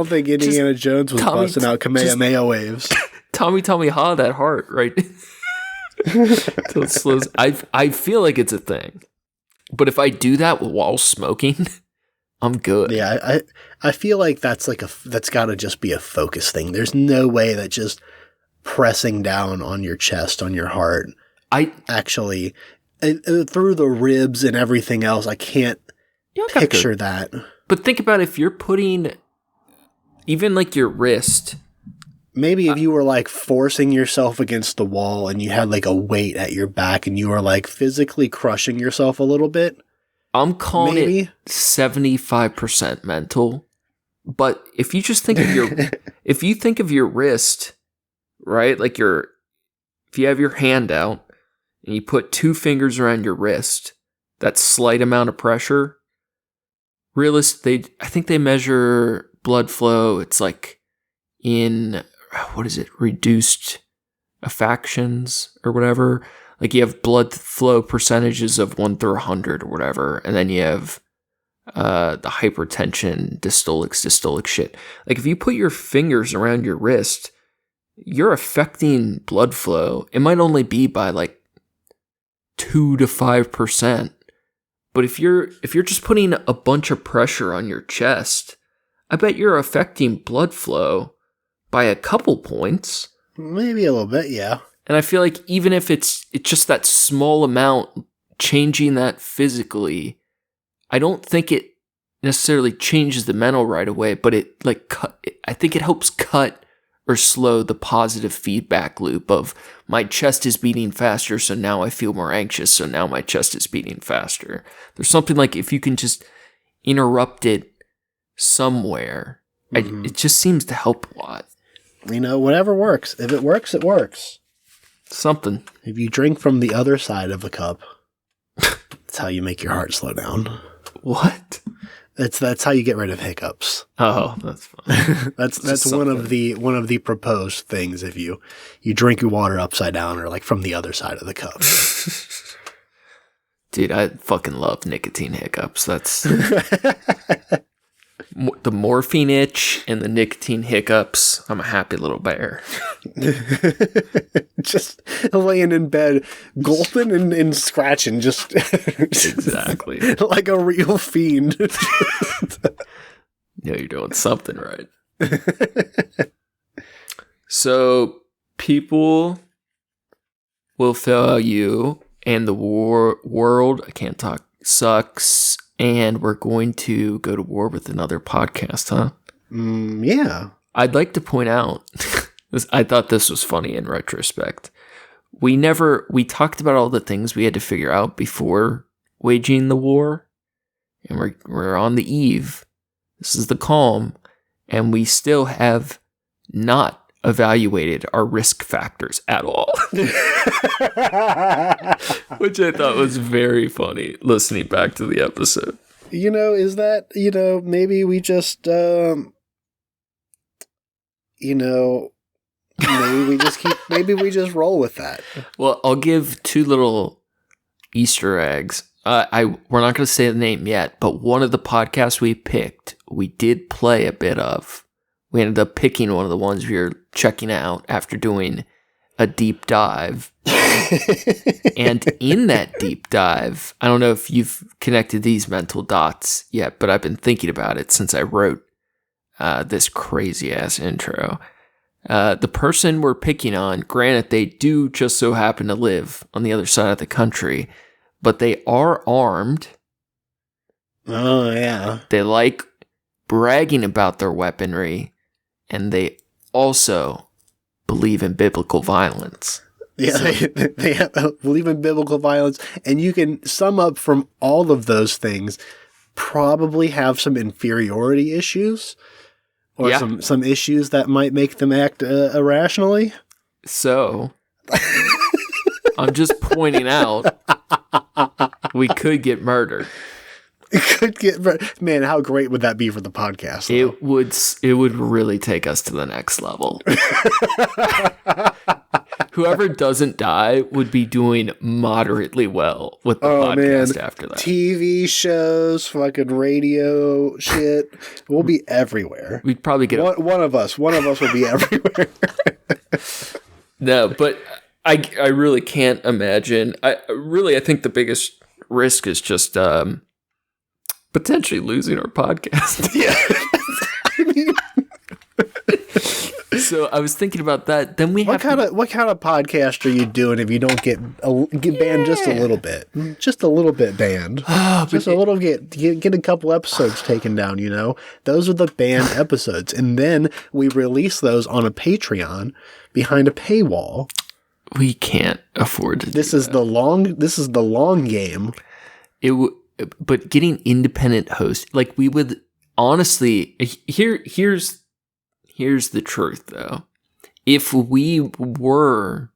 think Indiana Jones was busting out Kamehameha waves. Tommy Ha, that heart right. Till it slows. I feel like it's a thing, but if I do that while smoking, I'm good. Yeah, I feel like that's got to just be a focus thing. There's no way that just pressing down on your chest, on your heart, actually through the ribs and everything else. I can't picture that. But think about if you're putting even like your wrist. Maybe if you were like forcing yourself against the wall and you had like a weight at your back and you were like physically crushing yourself a little bit. I'm calling it 75% mental. But if you just think of if you think of your wrist, right? Like if you have your hand out and you put two fingers around your wrist, that slight amount of pressure, I think they measure blood flow. It's like in, what is it? Reduced affections or whatever. Like you have blood flow percentages of 1 through 100 or whatever. And then you have the hypertension, systolic shit. Like if you put your fingers around your wrist, you're affecting blood flow. It might only be by like 2 to 5%. But if you're just putting a bunch of pressure on your chest, I bet you're affecting blood flow by a couple points. Maybe a little bit, yeah. And I feel like even if it's just that small amount, changing that physically, I don't think it necessarily changes the mental right away, but I think it helps cut or slow the positive feedback loop of my chest is beating faster, so now I feel more anxious, so now my chest is beating faster. There's something like if you can just interrupt it somewhere, it just seems to help a lot. Whatever works. If it works, it works. Something. If you drink from the other side of a cup, that's how you make your heart slow down. What? That's how you get rid of hiccups. Oh, that's fun. that's one of the proposed things. If you drink your water upside down or like from the other side of the cup. Dude, I fucking love nicotine hiccups. That's the morphine itch and the nicotine hiccups, I'm a happy little bear. Just laying in bed, gulping and scratching, just Exactly. like a real fiend. Yeah, you're doing something right. So people will fail you, and the world, I can't talk, sucks, and we're going to go to war with another podcast, huh? Yeah. I'd like to point out, I thought this was funny in retrospect. We talked about all the things we had to figure out before waging the war, and we're on the eve. This is the calm, and we still have not evaluated our risk factors at all. Which I thought was very funny listening back to the episode. Is that, maybe we just, maybe we just roll with that. Well, I'll give two little Easter eggs. We're not going to say the name yet, but one of the podcasts we picked, we did play a bit of. We ended up picking one of the ones we were checking out after doing a deep dive. And in that deep dive, I don't know if you've connected these mental dots yet, but I've been thinking about it since I wrote this crazy ass intro. The person we're picking on, granted, they do just so happen to live on the other side of the country, but they are armed. Oh, yeah. They like bragging about their weaponry, and they also believe in biblical violence. Yeah, they believe in biblical violence, and you can sum up from all of those things, probably have some inferiority issues, or some issues that might make them act irrationally. So, I'm just pointing out, we could get murdered. It could get man. How great would that be for the podcast? Though? It would really take us to the next level. Whoever doesn't die would be doing moderately well with the podcast after that. TV shows, fucking radio shit. We'll be everywhere. We'd probably get one of us. One of us will be everywhere. No, but I really can't imagine. I think the biggest risk is just potentially losing our podcast. Yeah. So I was thinking about that. Then what kind of podcast are you doing if you don't get banned just a little bit? Just a little bit banned. Just a little get a couple episodes taken down, Those are the banned episodes. And then we release those on a Patreon behind a paywall. We can't afford to This is the long game. But getting independent hosts, like we would honestly, here's the truth though. If we were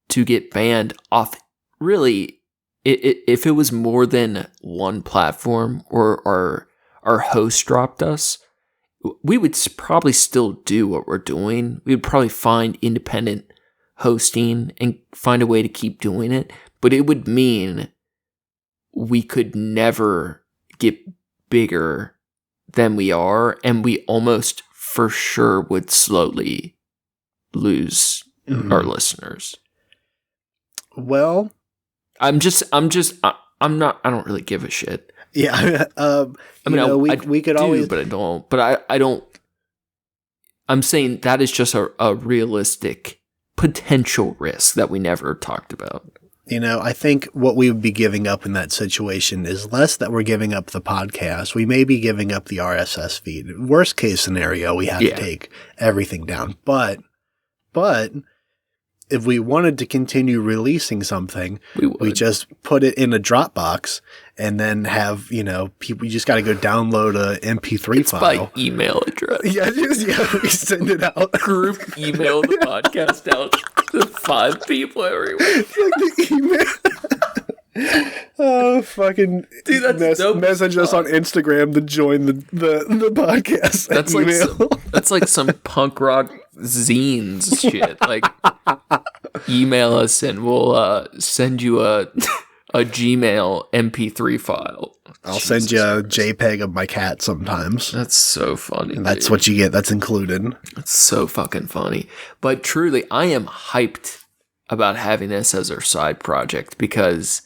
to get banned off, really, if it was more than one platform or our host dropped us, we would probably still do what we're doing. We would probably find independent hosting and find a way to keep doing it. But it would mean we could never get bigger than we are, and we almost for sure would slowly lose our listeners. Well, I don't really give a shit. Yeah. We could always, but I don't. But I don't. I'm saying that is just a realistic potential risk that we never talked about. I think what we would be giving up in that situation is less that we're giving up the podcast. We may be giving up the RSS feed. Worst case scenario, we have to take everything down. But if we wanted to continue releasing something, we just put it in a Dropbox and then have, people, you just got to go download a MP3 file. By email address. Yeah, we send it out. Group email the podcast out to 5 people everywhere. The email. Oh, fucking dude, that's message us on Instagram to join the podcast. That's like some punk rock zines shit. Like, email us and we'll send you a a Gmail MP3 file. I'll send you a JPEG of my cat sometimes. That's so funny. And that's what you get. That's included. It's so fucking funny. But truly, I am hyped about having this as our side project because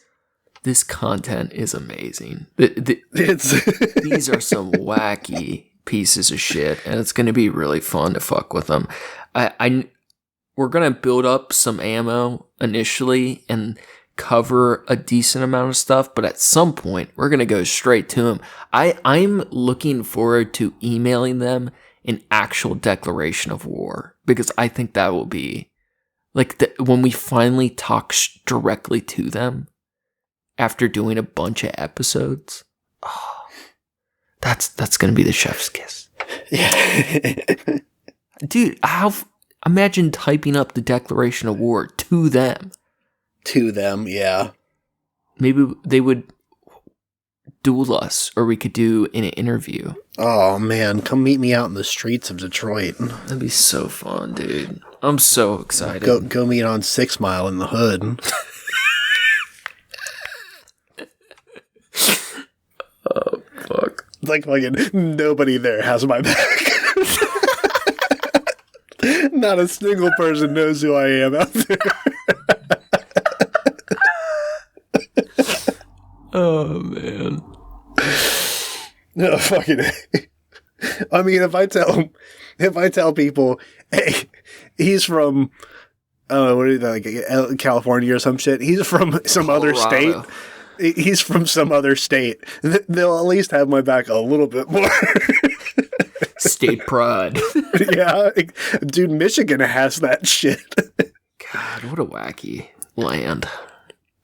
this content is amazing. These are some wacky pieces of shit, and it's going to be really fun to fuck with them. We're going to build up some ammo initially and cover a decent amount of stuff, but at some point, we're going to go straight to them. I'm looking forward to emailing them an actual declaration of war, because I think that will be, like, when we finally talk directly to them after doing a bunch of episodes, that's going to be the chef's kiss. Yeah. Dude, imagine typing up the declaration of war to them. To them, yeah. Maybe they would duel us, or we could do an interview. Oh, man. Come meet me out in the streets of Detroit. That'd be so fun, dude. I'm so excited. Go meet on 6 Mile in the hood. Oh, fuck. It's like fucking nobody there has my back. Not a single person knows who I am out there. Oh, man. No, fucking. I mean, if I tell people, hey, he's from, what is that, like California or some shit. He's from some Colorado. other state. He's from some other state. They'll at least have my back a little bit more. State pride. Yeah, dude, Michigan has that shit. God, what a wacky land.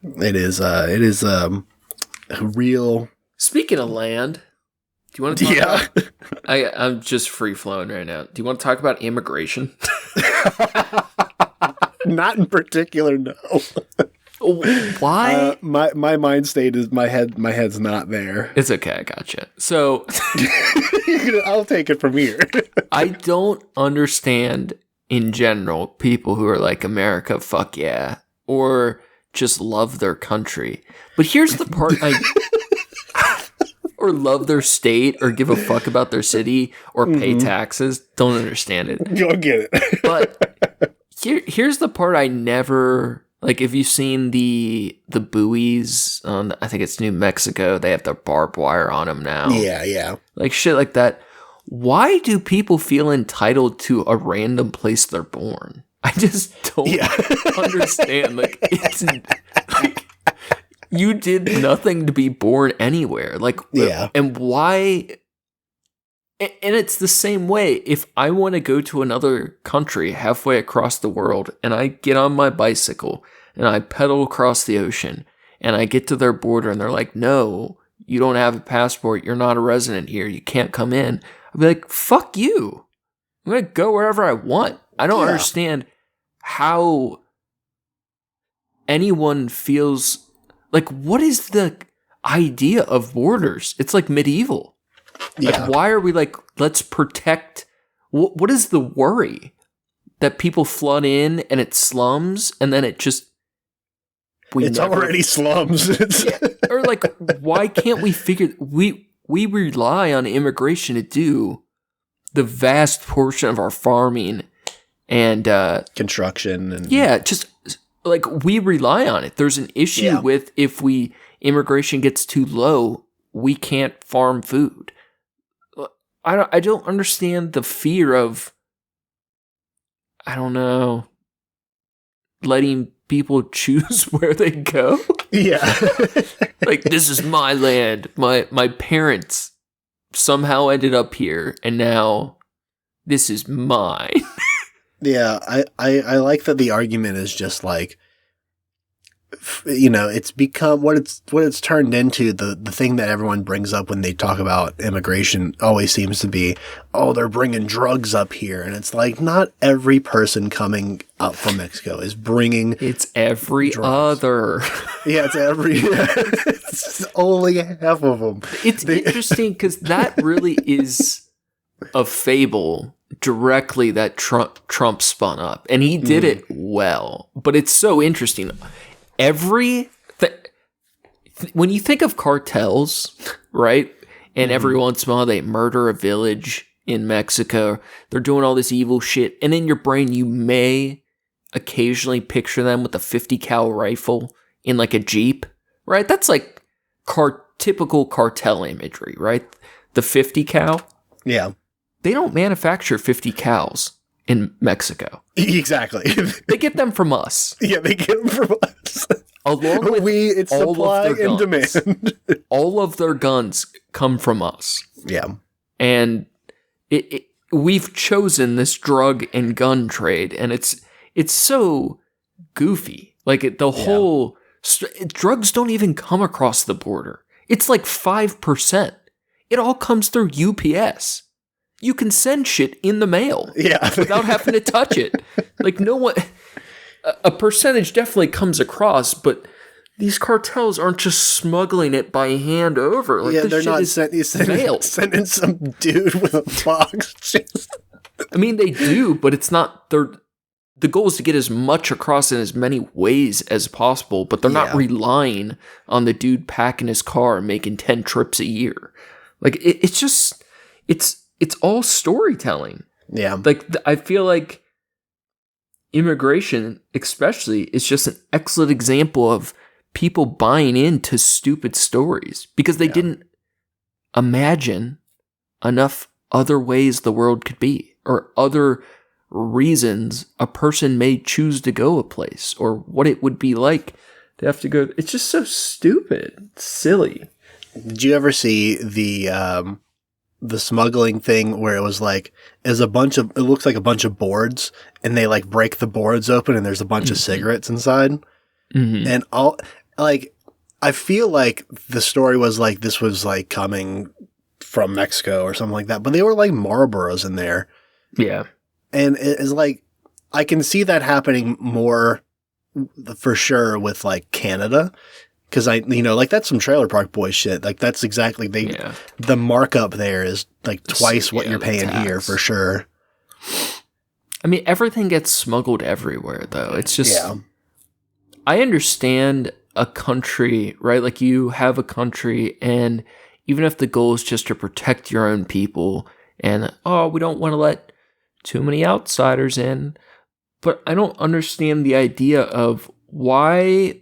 It is a real. Speaking of land, do you want to talk Yeah. about... I'm just free-flowing right now. Do you want to talk about immigration? Not in particular, no. Why? My mind state is my head's not there. It's okay, I gotcha. So, I'll take it from here. I don't understand, in general, people who are like, America, fuck yeah, or just love their country. But here's the part or love their state, or give a fuck about their city, or pay taxes. Don't understand it. Go get it. But here's the part I never... Like, if you've seen the buoys on, I think it's New Mexico, they have the barbed wire on them now. Yeah. Like, shit like that. Why do people feel entitled to a random place they're born? I just don't understand. Like, it's like, you did nothing to be born anywhere. Like, yeah. And why... And it's the same way. If I want to go to another country halfway across the world and I get on my bicycle and I pedal across the ocean and I get to their border and they're like, no, you don't have a passport. You're not a resident here. You can't come in. I'd be like, fuck you. I'm going to go wherever I want. I don't understand how anyone feels like, what is the idea of borders? It's like medieval. Like, why are we like, let's protect... What is the worry? That people flood in and it slums and then it just... It's already slums. Or like, why can't we figure... We rely on immigration to do the vast portion of our farming and... construction. And just like, we rely on it. There's an issue with if immigration gets too low, we can't farm food. I don't understand the fear of, I don't know, letting people choose where they go. Yeah. Like, this is my land. My parents somehow ended up here, and now this is mine. Yeah, I like that the argument is just like, you know, it's become what it's turned into. The thing that everyone brings up when they talk about immigration always seems to be, oh, they're bringing drugs up here. And it's like, not every person coming up from Mexico is bringing It's every drugs. other. Yeah, it's only half of them. It's interesting because that really is a fable directly that Trump spun up. And he did it well. But it's so interesting. when you think of cartels, right? And every once in a while they murder a village in Mexico. They're doing all this evil shit. And in your brain, you may occasionally picture them with a 50 cal rifle in like a Jeep, right? That's like typical cartel imagery, right? The 50 cal. Yeah. They don't manufacture 50 cals in Mexico. Exactly. They get them from us. Yeah, they get them from us. Along with it's all supply of their and guns. demand. All of their guns come from us. Yeah. And we've chosen this drug and gun trade, and it's so goofy. Like the whole drugs don't even come across the border. It's like 5%. It all comes through UPS. You can send shit in the mail without having to touch it. Like no one, a percentage definitely comes across, but these cartels aren't just smuggling it by hand over. Like, they're not sending some dude with a box. I mean, they do, but it's not. The goal is to get as much across in as many ways as possible, but they're not relying on the dude packing his car and making 10 trips a year. Like it's all storytelling. Yeah. Like I feel like immigration, especially, is just an excellent example of people buying into stupid stories because they didn't imagine enough other ways the world could be or other reasons a person may choose to go a place or what it would be like to have to go. It's just so stupid. It's silly. Did you ever see the smuggling thing where it was like, it looks like a bunch of boards and they like break the boards open and there's a bunch of cigarettes inside. Mm-hmm. And I feel like the story was like, this was like coming from Mexico or something like that, but they were like Marlboros in there. Yeah. And it's like, I can see that happening more for sure with like Canada. Cause like that's some Trailer Park Boys shit. Like that's exactly, the markup there is like twice what you're paying here for sure. I mean, everything gets smuggled everywhere though. It's just, I understand a country, right? Like you have a country and even if the goal is just to protect your own people and, we don't want to let too many outsiders in, but I don't understand the idea of why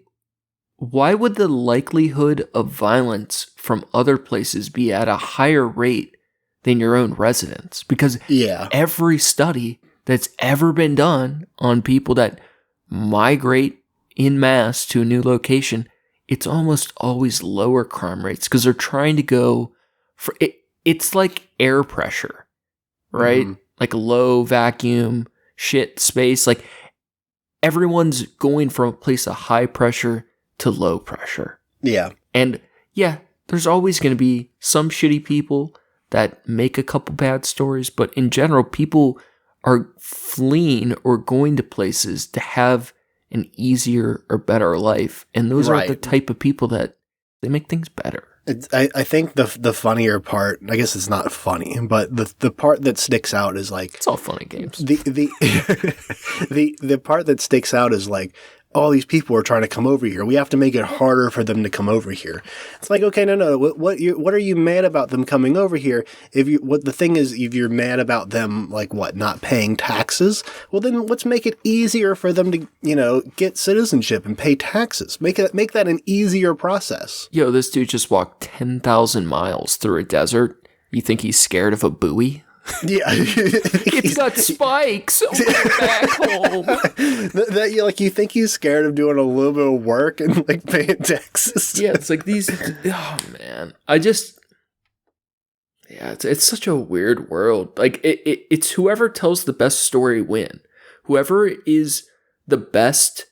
would the likelihood of violence from other places be at a higher rate than your own residents? Because every study that's ever been done on people that migrate en masse to a new location, it's almost always lower crime rates because they're trying to go for it. It's like air pressure, right? Mm-hmm. Like low vacuum shit space. Like everyone's going from a place of high pressure to low pressure. Yeah. And there's always going to be some shitty people that make a couple bad stories, but in general, people are fleeing or going to places to have an easier or better life. And those are the type of people that they make things better. I think the funnier part, I guess it's not funny, but the part that sticks out is like, it's all funny games. The part that sticks out is like, all these people are trying to come over here. We have to make it harder for them to come over here. It's like, okay, no. What are you mad about them coming over here? The thing is, if you're mad about them, like what, not paying taxes? Well, then let's make it easier for them to, get citizenship and pay taxes. Make that an easier process. Yo, this dude just walked 10,000 miles through a desert. You think he's scared of a buoy? Yeah, it's got spikes. Back home. You think he's scared of doing a little bit of work and like paying taxes? Yeah, it's like these. Oh man, it's such a weird world. Like it's whoever tells the best story win. Whoever is the best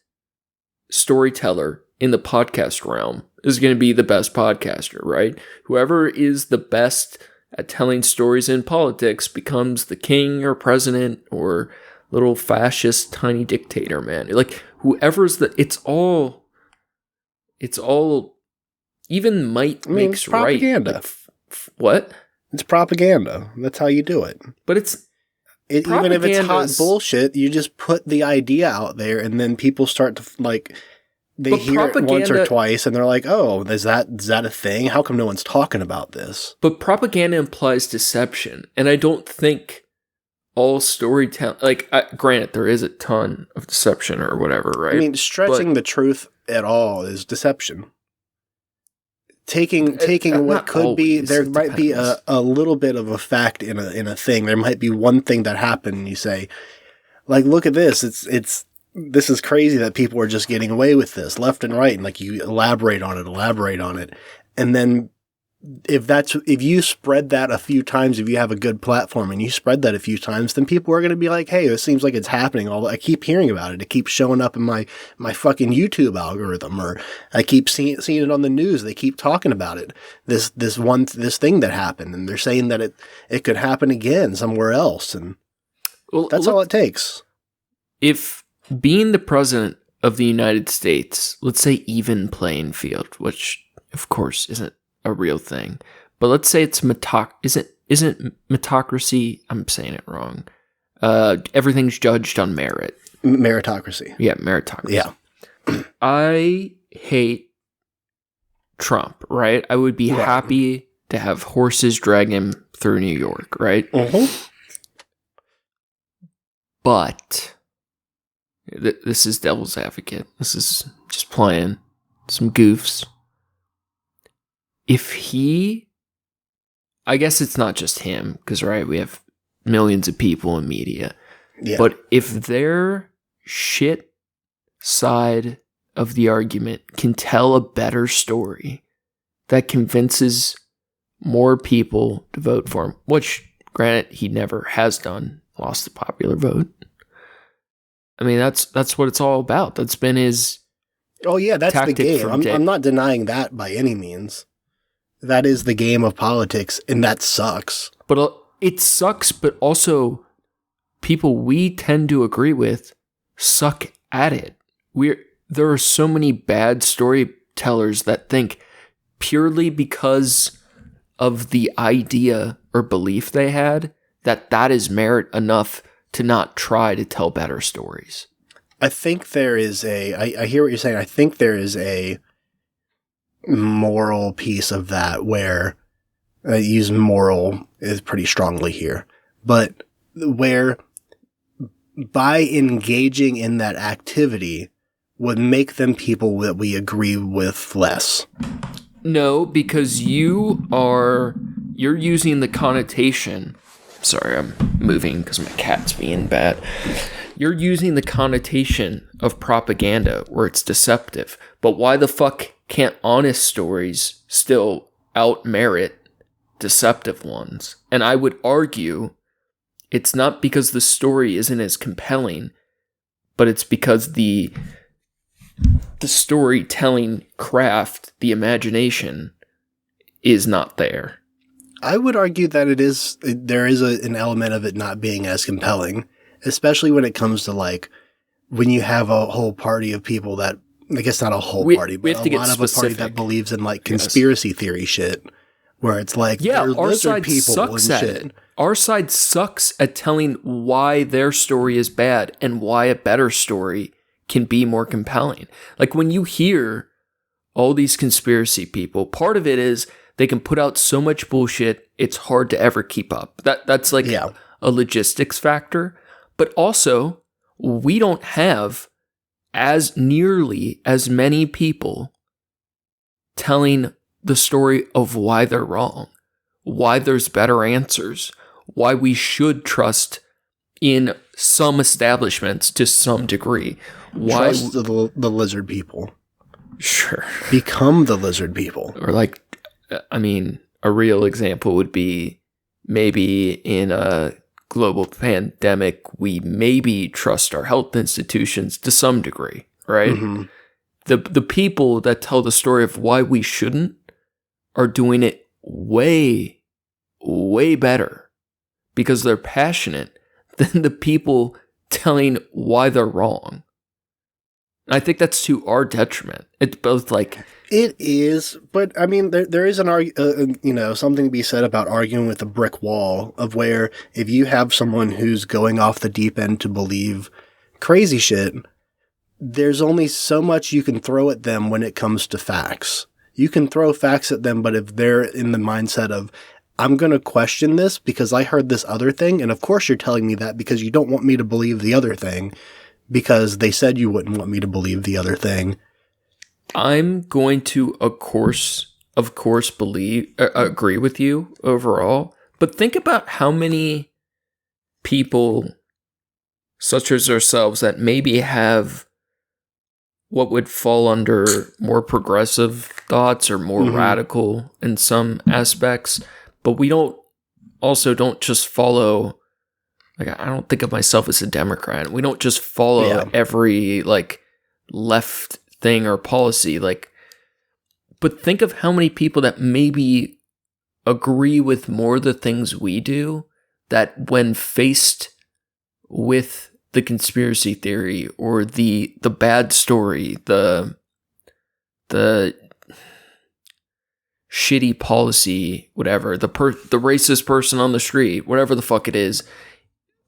storyteller in the podcast realm is going to be the best podcaster, right? Whoever is the best at telling stories in politics becomes the king or president or little fascist tiny dictator, man. Like whoever's it's all even might makes propaganda. Right. Like, what? It's propaganda. That's how you do it. But even if it's hot bullshit, you just put the idea out there and then people start to like they hear it once or twice and they're like, oh, is that a thing? How come no one's talking about this? But propaganda implies deception. And I don't think all storytelling, like, granted, there is a ton of deception or whatever, right? I mean, stretching the truth at all is deception. Taking what could be, there might be a little bit of a fact in a thing. There might be one thing that happened and you say, like, look at this. This is crazy that people are just getting away with this left and right. And like you elaborate on it. And then if you spread that a few times, if you have a good platform and you spread that a few times, then people are going to be like, hey, this seems like it's happening. I keep hearing about it. It keeps showing up in my fucking YouTube algorithm, or I keep seeing it on the news. They keep talking about it. This thing that happened, and they're saying that it could happen again somewhere else. And that's all it takes. If being the president of the United States, let's say even playing field, which of course isn't a real thing, but let's say it's isn't meritocracy. I'm saying it wrong. Everything's judged on merit. Meritocracy. Yeah, meritocracy. Yeah. I hate Trump, right? I would be happy to have horses drag him through New York, right? Mm-hmm. But this is devil's advocate. This is just playing some goofs. If I guess it's not just him, because, right, we have millions of people in media. Yeah. But if their shit side of the argument can tell a better story that convinces more people to vote for him, which, granted, he never has done, lost the popular vote. I mean, that's what it's all about. That's been his that's the game. I'm not denying that by any means. That is the game of politics, and that sucks. But it sucks, but also people we tend to agree with suck at it. There are so many bad storytellers that think purely because of the idea or belief they had that is merit enough to not try to tell better stories. I think there is I hear what you're saying. I think there is a moral piece of that where I use moral is pretty strongly here, but where by engaging in that activity would make them people that we agree with less. No, because you're using the connotation. Sorry, I'm moving because my cat's being bad. You're using the connotation of propaganda where it's deceptive. But why the fuck can't honest stories still out-merit deceptive ones? And I would argue it's not because the story isn't as compelling, but it's because the storytelling craft, the imagination, is not there. I would argue that there is an element of it not being as compelling, especially when it comes to, like, when you have a whole party of people that, I guess not a whole party, but a lot of a party that believes in, like, conspiracy theory shit, where it's like, our side sucks at it. Our side sucks at telling why their story is bad and why a better story can be more compelling. Like, when you hear all these conspiracy people, part of it is they can put out so much bullshit, it's hard to ever keep up. That's like a logistics factor. But also, we don't have as nearly as many people telling the story of why they're wrong, why there's better answers, why we should trust in some establishments to some degree. Why trust the lizard people. Sure. Become the lizard people. Or, like, I mean, a real example would be maybe in a global pandemic, we maybe trust our health institutions to some degree, right? Mm-hmm. The people that tell the story of why we shouldn't are doing it way, way better because they're passionate than the people telling why they're wrong. I think that's to our detriment. It's both like... It is, but I mean, there is something to be said about arguing with a brick wall of where if you have someone who's going off the deep end to believe crazy shit, there's only so much you can throw at them when it comes to facts. You can throw facts at them, but if they're in the mindset of, I'm going to question this because I heard this other thing, and of course you're telling me that because you don't want me to believe the other thing, because they said you wouldn't want me to believe the other thing. I'm going to, of course, agree with you overall, but think about how many people, such as ourselves, that maybe have what would fall under more progressive thoughts or more radical in some aspects, but we don't just follow, like, I don't think of myself as a Democrat. We don't just follow every, like, left thing or policy, like, but think of how many people that maybe agree with more of the things we do, that when faced with the conspiracy theory or the bad story, the shitty policy, whatever, the racist person on the street, whatever the fuck it is,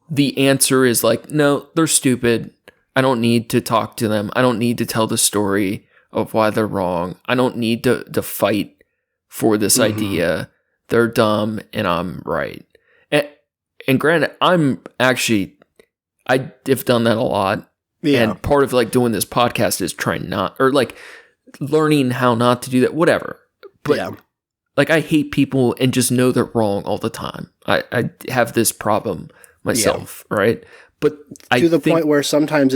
the answer is like, no, they're stupid. I don't need to talk to them. I don't need to tell the story of why they're wrong. I don't need to fight for this idea. They're dumb and I'm right. And granted, I have done that a lot. Yeah. And part of like doing this podcast is trying not, or like learning how not to do that, whatever. But like, I hate people and just know they're wrong all the time. I have this problem myself, right? But to the point where sometimes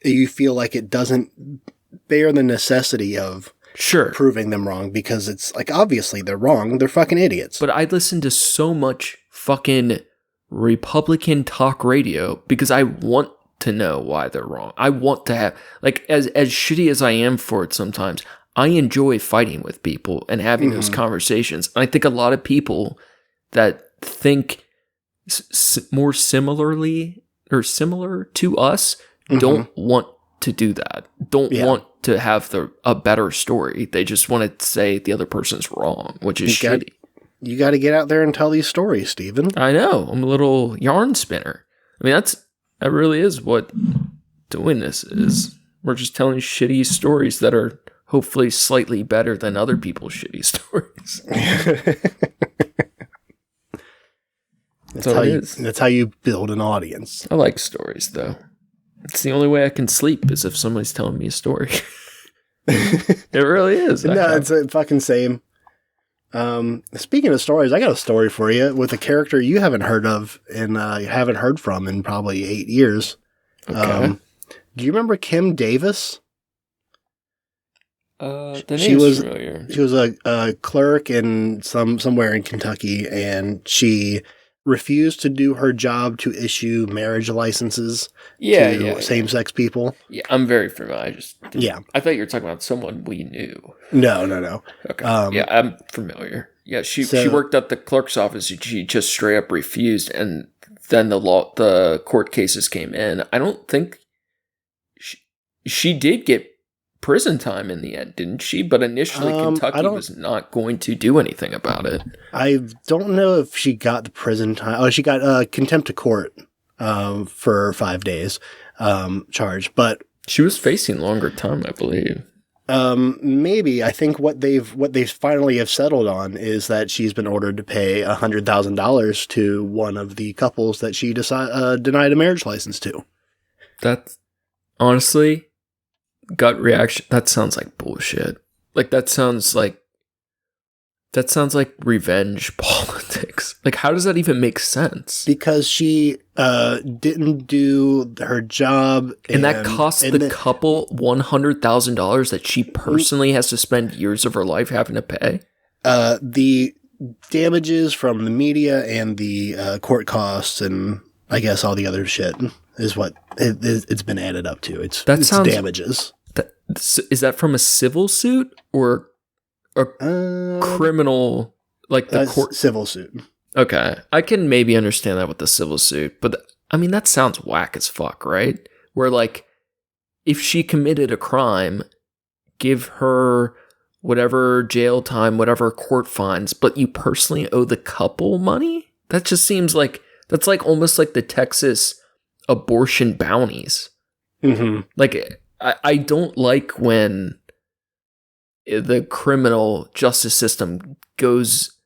you feel like it doesn't bear the necessity of proving them wrong, because it's like, obviously they're wrong. They're fucking idiots. But I listen to so much fucking Republican talk radio because I want to know why they're wrong. I want to have, like, as shitty as I am for it sometimes, I enjoy fighting with people and having those conversations. And I think a lot of people that think more similarly or similar to us don't want to do that. Don't want to have a better story. They just want to say the other person's wrong, which is shitty. You got to get out there and tell these stories, Stephen. I know. I'm a little yarn spinner. I mean, that really is what doing this is. We're just telling shitty stories that are hopefully slightly better than other people's shitty stories. That's how you build an audience. I like stories, though. It's the only way I can sleep is if somebody's telling me a story. It really is. No, it's a fucking same. Speaking of stories, I got a story for you with a character you haven't heard of and you haven't heard from in probably 8 years. Okay. Do you remember Kim Davis? She was familiar. She was a clerk in somewhere in Kentucky, and she refused to do her job to issue marriage licenses to same-sex people. Yeah, I'm very familiar. I thought you were talking about someone we knew. No. Okay. I'm familiar. Yeah, she worked at the clerk's office. She just straight up refused, and then the court cases came in. I don't think she did get prison time in the end, didn't she? But initially Kentucky was not going to do anything about it. I don't know if she got the prison time. Oh, she got contempt of court for 5 days charge, but she was facing longer time, I believe. Maybe. I think what they finally have settled on is that she's been ordered to pay $100,000 to one of the couples that she denied a marriage license to. That's honestly, gut reaction, that sounds like bullshit. Like, that sounds like revenge politics. Like, how does that even make sense? Because she didn't do her job. And that cost the couple $100,000 that she personally has to spend years of her life having to pay? The damages from the media and the court costs and I guess all the other shit is what it's been added up to. It's damages. Is that from a civil suit or a criminal, like the court? Civil suit. Okay. I can maybe understand that with the civil suit, but I mean, that sounds whack as fuck, right? Where, like, if she committed a crime, give her whatever jail time, whatever court fines, but you personally owe the couple money? That just seems like, that's like almost like the Texas abortion bounties. Mm-hmm. Like, I don't like when the criminal justice system goes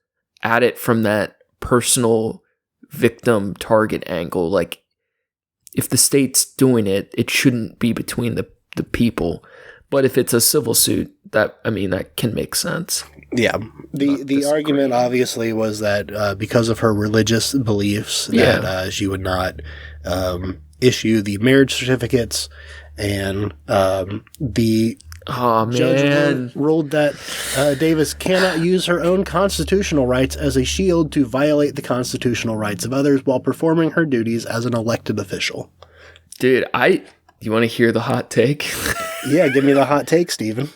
at it from that personal victim target angle. Like, if the state's doing it, it shouldn't be between the people. But if it's a civil suit, that can make sense. Yeah. The argument obviously was that because of her religious beliefs that she would not issue the marriage certificates, and the judge ruled that Davis cannot use her own constitutional rights as a shield to violate the constitutional rights of others while performing her duties as an elected official. Dude, you want to hear the hot take? Yeah, give me the hot take, Steven.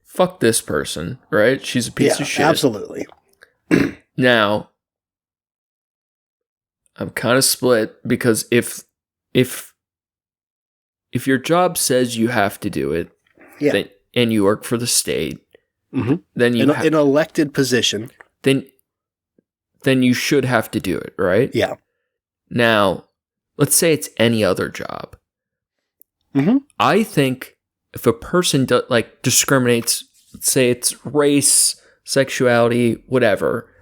Fuck this person, right? She's a piece of shit. Absolutely. Now, I'm kind of split, because if your job says you have to do it, and you work for the state, then you an elected position, then you should have to do it, right? Yeah. Now, let's say it's any other job. I think if a person discriminates, let's say it's race, sexuality, whatever,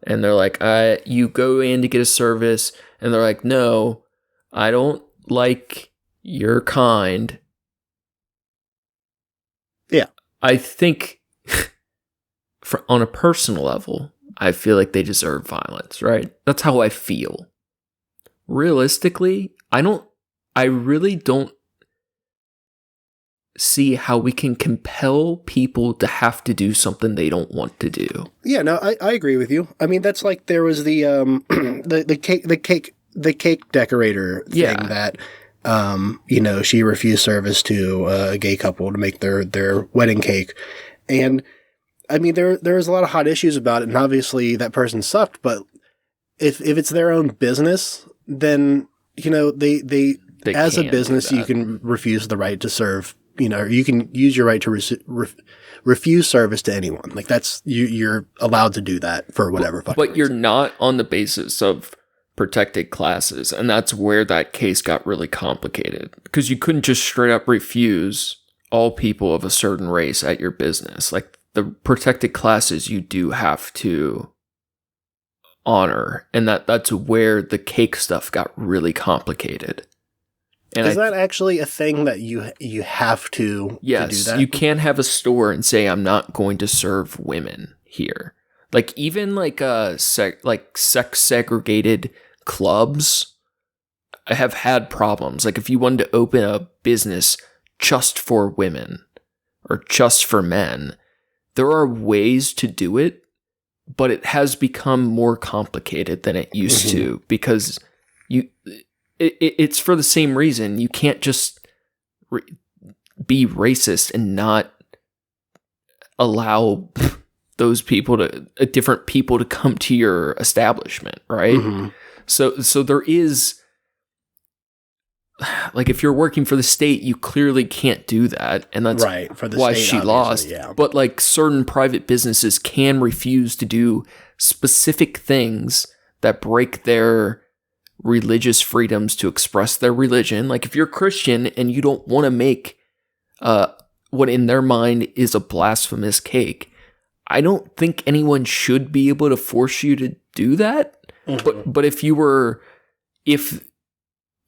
and they're like, you go in to get a service, and they're like, no, I don't like your kind. Yeah. I think on a personal level, I feel like they deserve violence, right? That's how I feel. Realistically, I really don't see how we can compel people to have to do something they don't want to do. Yeah, no, I agree with you. I mean, that's like there was the the cake decorator thing that she refused service to a gay couple to make their wedding cake. And I mean, there was a lot of hot issues about it, and obviously that person sucked, but if it's their own business, then they as a business you can refuse the right to serve. You can use your right to refuse service to anyone. Like, that's you're allowed to do that for whatever. But you're not on the basis of protected classes, and that's where that case got really complicated, because you couldn't just straight up refuse all people of a certain race at your business. Like, the protected classes you do have to honor, and that's where the cake stuff got really complicated. And is that actually a thing that you have to yes, to do that? You can't have a store and say, I'm not going to serve women here. Like, even sex segregated clubs have had problems. Like, if you wanted to open a business just for women or just for men, there are ways to do it, but it has become more complicated than it used to, because it's for the same reason. You can't just be racist and not allow those people different people to come to your establishment, right? So there is, like, if you're working for the state, you clearly can't do that, and that's right, for the why state, she lost. Yeah. But like, certain private businesses can refuse to do specific things that break their religious freedoms to express their religion. Like, if you're Christian and you don't want to make what in their mind is a blasphemous cake, I don't think anyone should be able to force you to do that. But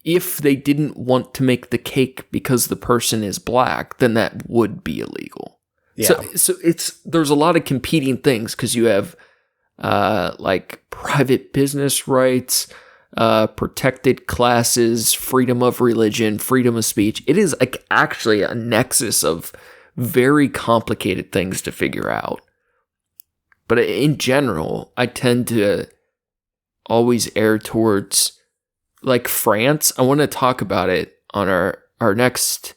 if they didn't want to make the cake because the person is black, then that would be illegal. Yeah. So there's a lot of competing things, because you have like private business rights, protected classes, freedom of religion, freedom of speech. It is like actually a nexus of very complicated things to figure out. But in general, I tend to always err towards, like, France. I want to talk about it on our next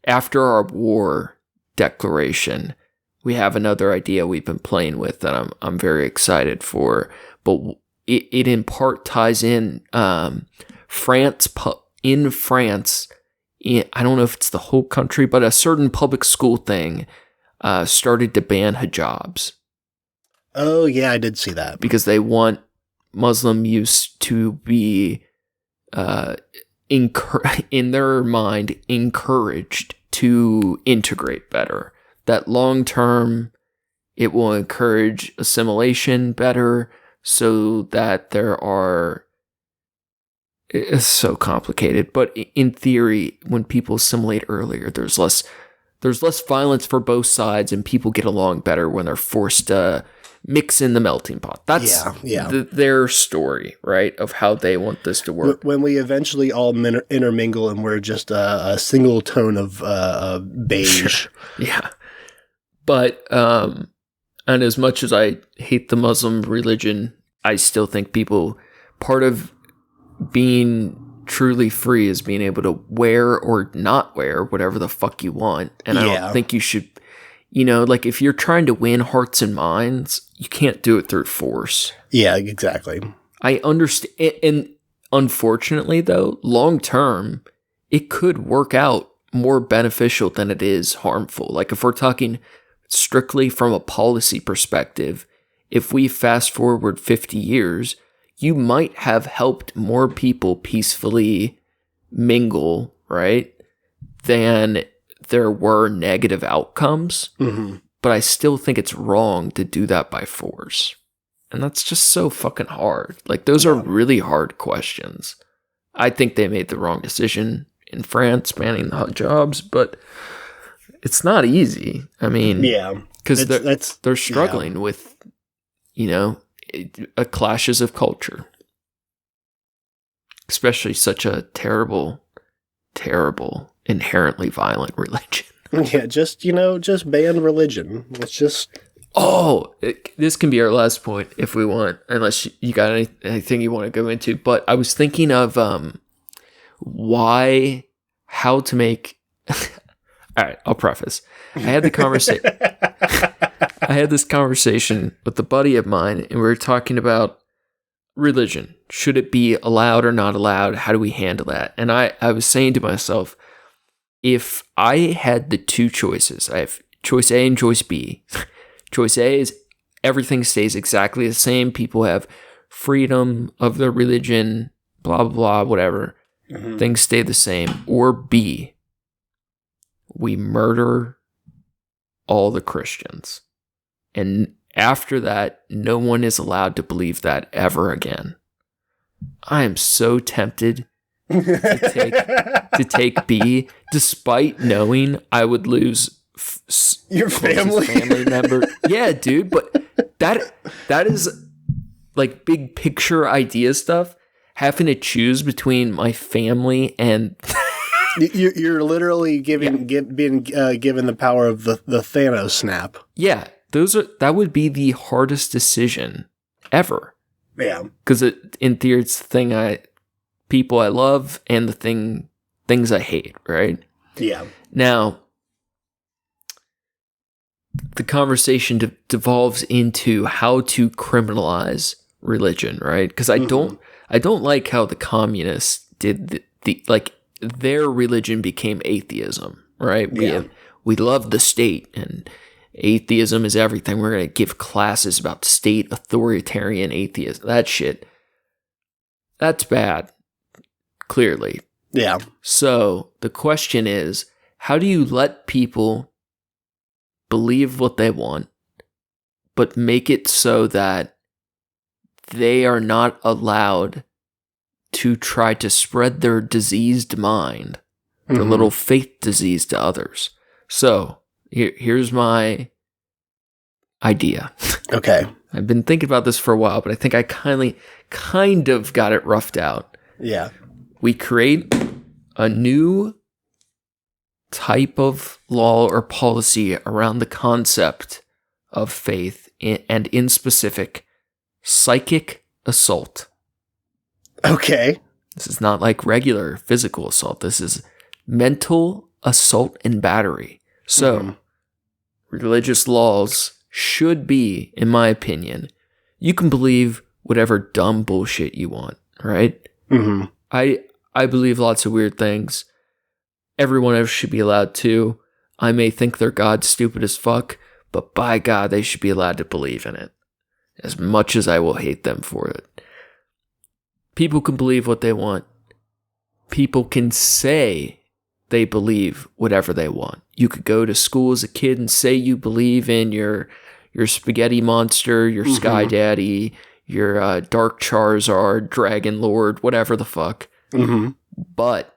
after our war declaration. We have another idea we've been playing with that I'm very excited for, but it in part ties in France. In France, I don't know if it's the whole country, but a certain public school thing started to ban hijabs. Oh yeah, I did see that, because they want Muslim youth to be in their mind encouraged to integrate better. That long term, it will encourage assimilation better so that there are. It's so complicated, but in theory, when people assimilate earlier, there's less violence for both sides, and people get along better when they're forced to mix in the melting pot. That's their story, right, of how they want this to work. When we eventually all intermingle and we're just a single tone of beige. Sure. Yeah. But, and as much as I hate the Muslim religion, I still think part of being truly free is being able to wear or not wear whatever the fuck you want. And I don't think you should, like if you're trying to win hearts and minds, you can't do it through force. Yeah, exactly. I understand. And unfortunately, though, long term, it could work out more beneficial than it is harmful. Like if we're talking strictly from a policy perspective, if we fast forward 50 years, you might have helped more people peacefully mingle, right, than there were negative outcomes. Mm-hmm. But I still think it's wrong to do that by force. And that's just so fucking hard. Like, those are really hard questions. I think they made the wrong decision in France, banning the hijabs, but it's not easy. I mean, because they're struggling with, clashes of culture, especially such a terrible, inherently violent religion. Yeah, just ban religion. Let's just. This can be our last point if we want, unless you got anything you want to go into. But I was thinking of how to make. All right, I'll preface. I had this conversation with a buddy of mine, and we were talking about religion. Should it be allowed or not allowed? How do we handle that? And I was saying to myself, if I had the two choices, I have choice A and choice B. Choice A is everything stays exactly the same. People have freedom of their religion, blah, blah, blah, whatever. Mm-hmm. Things stay the same. Or B, we murder all the Christians. And after that, no one is allowed to believe that ever again. I am so tempted to take B, despite knowing I would lose your family member. Yeah, dude, but that is like big picture idea stuff. Having to choose between my family and you're literally being given the power of the Thanos snap. Yeah, that would be the hardest decision ever. Yeah, because in theory, it's the thing people I love and the things I hate. Right. Yeah. Now, the conversation devolves into how to criminalize religion, right? Because I don't like how the communists did their religion became atheism, right? We love the state and atheism is everything. We're going to give classes about state authoritarian atheism. That shit. That's bad. Clearly. Yeah. So the question is, how do you let people believe what they want, but make it so that they are not allowed to try to spread their diseased mind, their little faith disease to others? So here's my idea. Okay. I've been thinking about this for a while, but I think I kind of got it roughed out. Yeah. We create a new type of law or policy around the concept of faith and in specific, psychic assault. Okay. This is not like regular physical assault. This is mental assault and battery. So, religious laws should be, in my opinion, you can believe whatever dumb bullshit you want, right? Mm-hmm. I believe lots of weird things. Everyone else should be allowed to. I may think their God's stupid as fuck, but by God, they should be allowed to believe in it. As much as I will hate them for it. People can believe what they want. People can say they believe whatever they want. You could go to school as a kid and say you believe in your spaghetti monster, your Sky Daddy, your Dark Charizard, Dragon Lord, whatever the fuck. But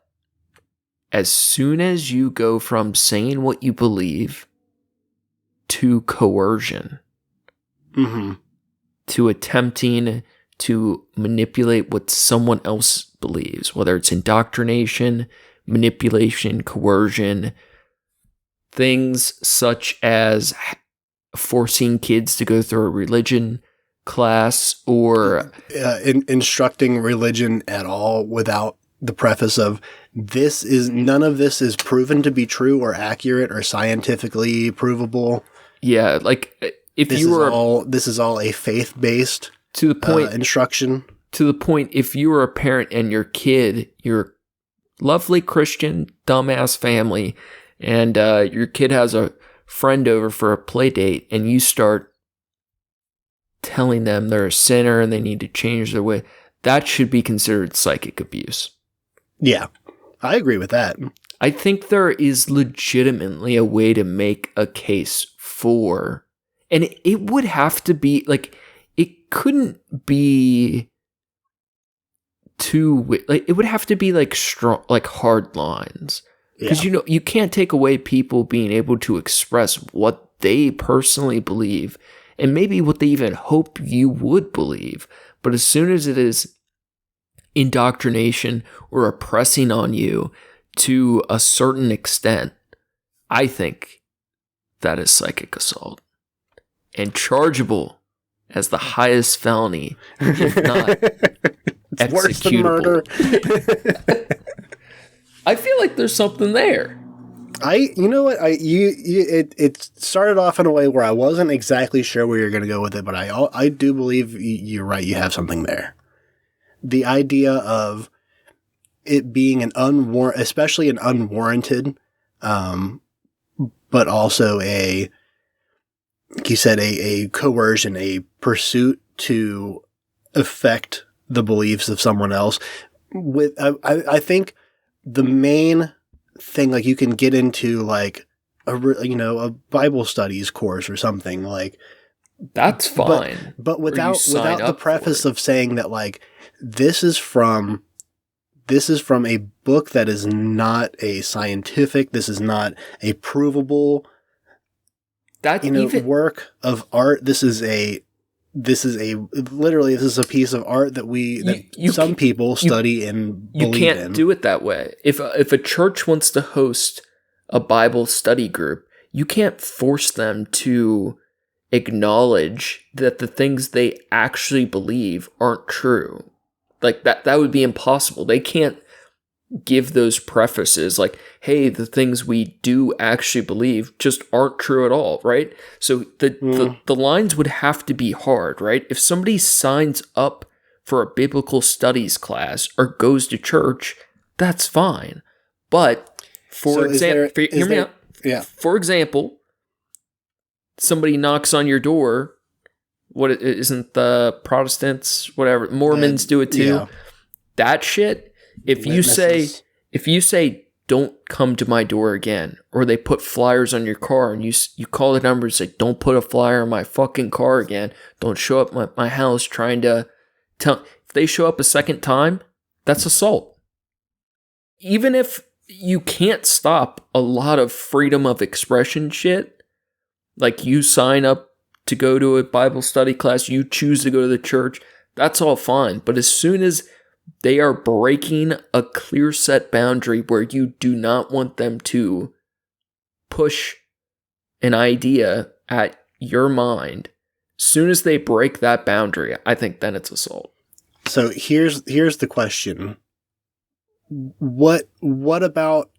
as soon as you go from saying what you believe to coercion, to attempting to manipulate what someone else believes, whether it's indoctrination, manipulation, coercion, things such as forcing kids to go through a religion class or instructing religion at all without the preface of none of this is proven to be true or accurate or scientifically provable. Yeah, like if this is all a faith-based to the point instruction. To the point, if you were a parent and your kid, your lovely Christian dumbass family, and your kid has a friend over for a play date, and you start telling them they're a sinner and they need to change their way, that should be considered psychic abuse. Yeah, I agree with that. I think there is legitimately a way to make a case for, and it would have to be like, it couldn't be too, like, it would have to be like strong, like hard lines. Because, you can't take away people being able to express what they personally believe and maybe what they even hope you would believe. But as soon as it is indoctrination or oppressing on you to a certain extent, I think that is psychic assault and chargeable as the highest felony, if not it's worse than murder. I feel like there's something there. You know what? It started off in a way where I wasn't exactly sure where you're going to go with it, but I do believe you're right. You have something there. The idea of it being especially an unwarranted, but also like you said, a coercion, a pursuit to affect the beliefs of someone else. I think the main thing, like, you can get into like a Bible studies course or something, like that's fine, but without the preface of saying that, like, this is from a book that is not a scientific, this is not a provable work of art. This is a piece of art that some people study and believe in. You can't do it that way. If a church wants to host a Bible study group, you can't force them to acknowledge that the things they actually believe aren't true. Like that would be impossible. They can't give those prefaces like, hey, the things we do actually believe just aren't true at all, right? So the lines would have to be hard, right? If somebody signs up for a biblical studies class or goes to church, that's fine. But for example, hear me out. Yeah. For example, somebody knocks on your door. What isn't the Protestants, whatever, Mormons do it too. Yeah. That shit. If you say don't come to my door again, or they put flyers on your car and you call the number and say don't put a flyer on my fucking car again, don't show up at my house trying to tell. If they show up a second time, that's assault. Even if you can't stop a lot of freedom of expression shit, like you sign up to go to a Bible study class, you choose to go to the church, that's all fine. But as soon as they are breaking a clear set boundary where you do not want them to push an idea at your mind, as soon as they break that boundary, I think then it's assault. So here's the question. What about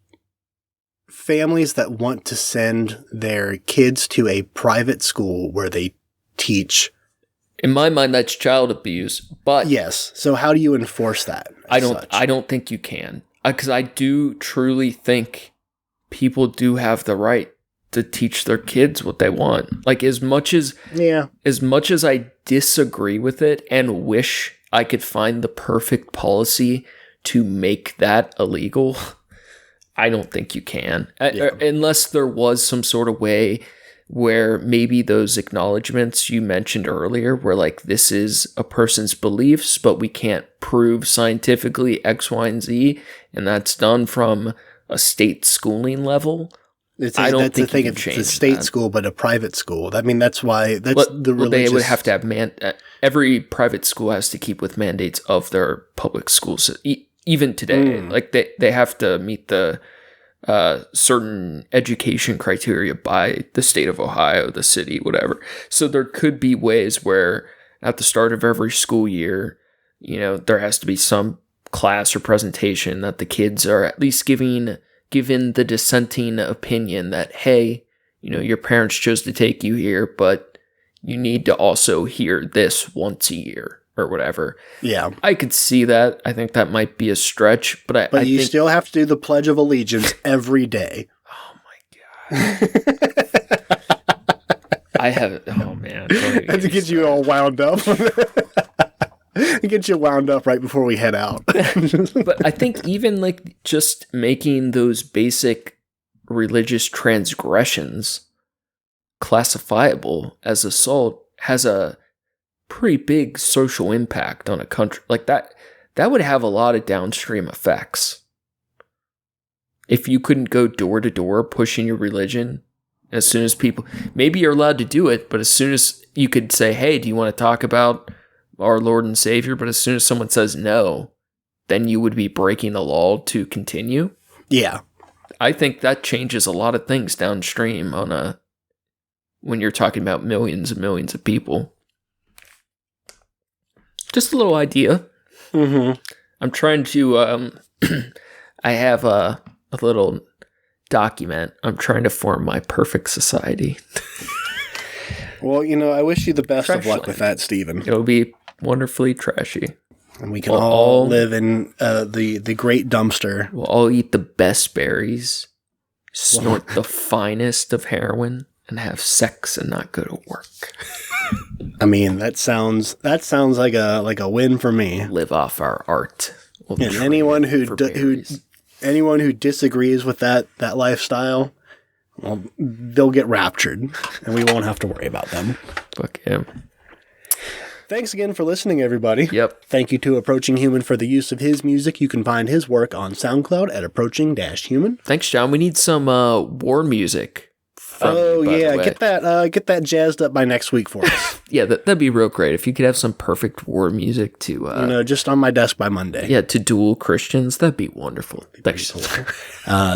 families that want to send their kids to a private school where they teach? In my mind, that's child abuse, but yes. So how do you enforce that? I don't think you can, because I do truly think people do have the right to teach their kids what they want. Like as much as I disagree with it and wish I could find the perfect policy to make that illegal, I don't think you can. Yeah. Unless there was some sort of way where maybe those acknowledgments you mentioned earlier were like, this is a person's beliefs, but we can't prove scientifically X, Y, and Z, and that's done from a state schooling level. I don't think the thing. It's a state school, but a private school. I mean, that's why the religious. They would have to have every private school has to keep with mandates of their public schools. Even today, like they have to meet the certain education criteria by the state of Ohio, the city, whatever. So there could be ways where at the start of every school year, there has to be some class or presentation that the kids are at least given the dissenting opinion that, hey, your parents chose to take you here, but you need to also hear this once a year or whatever. Yeah. I could see that. I think that might be a stretch, but I you think, still have to do the Pledge of Allegiance every day. Oh my God. Oh man. And to get you all wound up. To get you wound up right before we head out. But I think even like just making those basic religious transgressions classifiable as assault has a pretty big social impact on a country. Like that would have a lot of downstream effects. If you couldn't go door to door pushing your religion, as soon as people, maybe you're allowed to do it, but as soon as you could say, hey, do you want to talk about our Lord and Savior? But as soon as someone says no, then you would be breaking the law to continue. Yeah. I think that changes a lot of things downstream when you're talking about millions and millions of people. Just a little idea. Mm-hmm. I'm trying to, I have a little document. I'm trying to form my perfect society. Well, I wish you the best of luck with that, Stephen. It'll be wonderfully trashy. And we can all live in the great dumpster. We'll all eat the best berries, snort the finest of heroin, and have sex and not go to work. I mean, that sounds like a win for me. Live off our art. And anyone who disagrees with that lifestyle, well, they'll get raptured, and we won't have to worry about them. Fuck him. Thanks again for listening, everybody. Yep. Thank you to Approaching Human for the use of his music. You can find his work on SoundCloud at Approaching-Human. Thanks, John. We need some war music. Get that jazzed up by next week for us. Yeah, that'd be real great if you could have some perfect war music to just on my desk by Monday. Yeah, to duel Christians. That'd be wonderful. Thanks.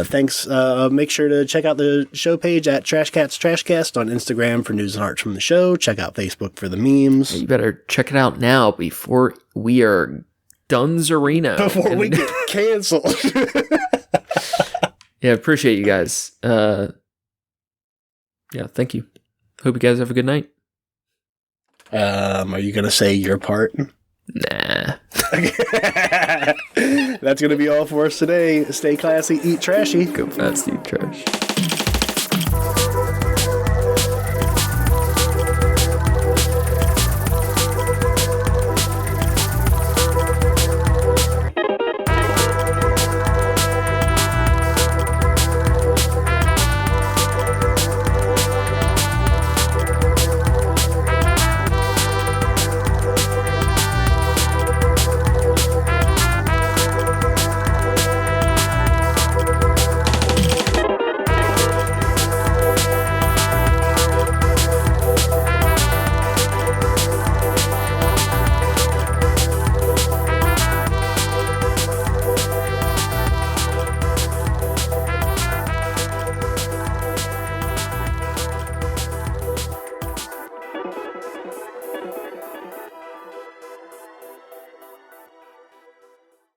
Thanks. Make sure to check out the show page at Trashcats Trashcast on Instagram for news and art from the show. Check out Facebook for the memes. You better check it out now before we are Dunzarino. Before we get canceled. Yeah, appreciate you guys. Yeah, thank you. Hope you guys have a good night. Are you going to say your part? Nah. That's going to be all for us today. Stay classy, eat trashy. Go fast, eat trash.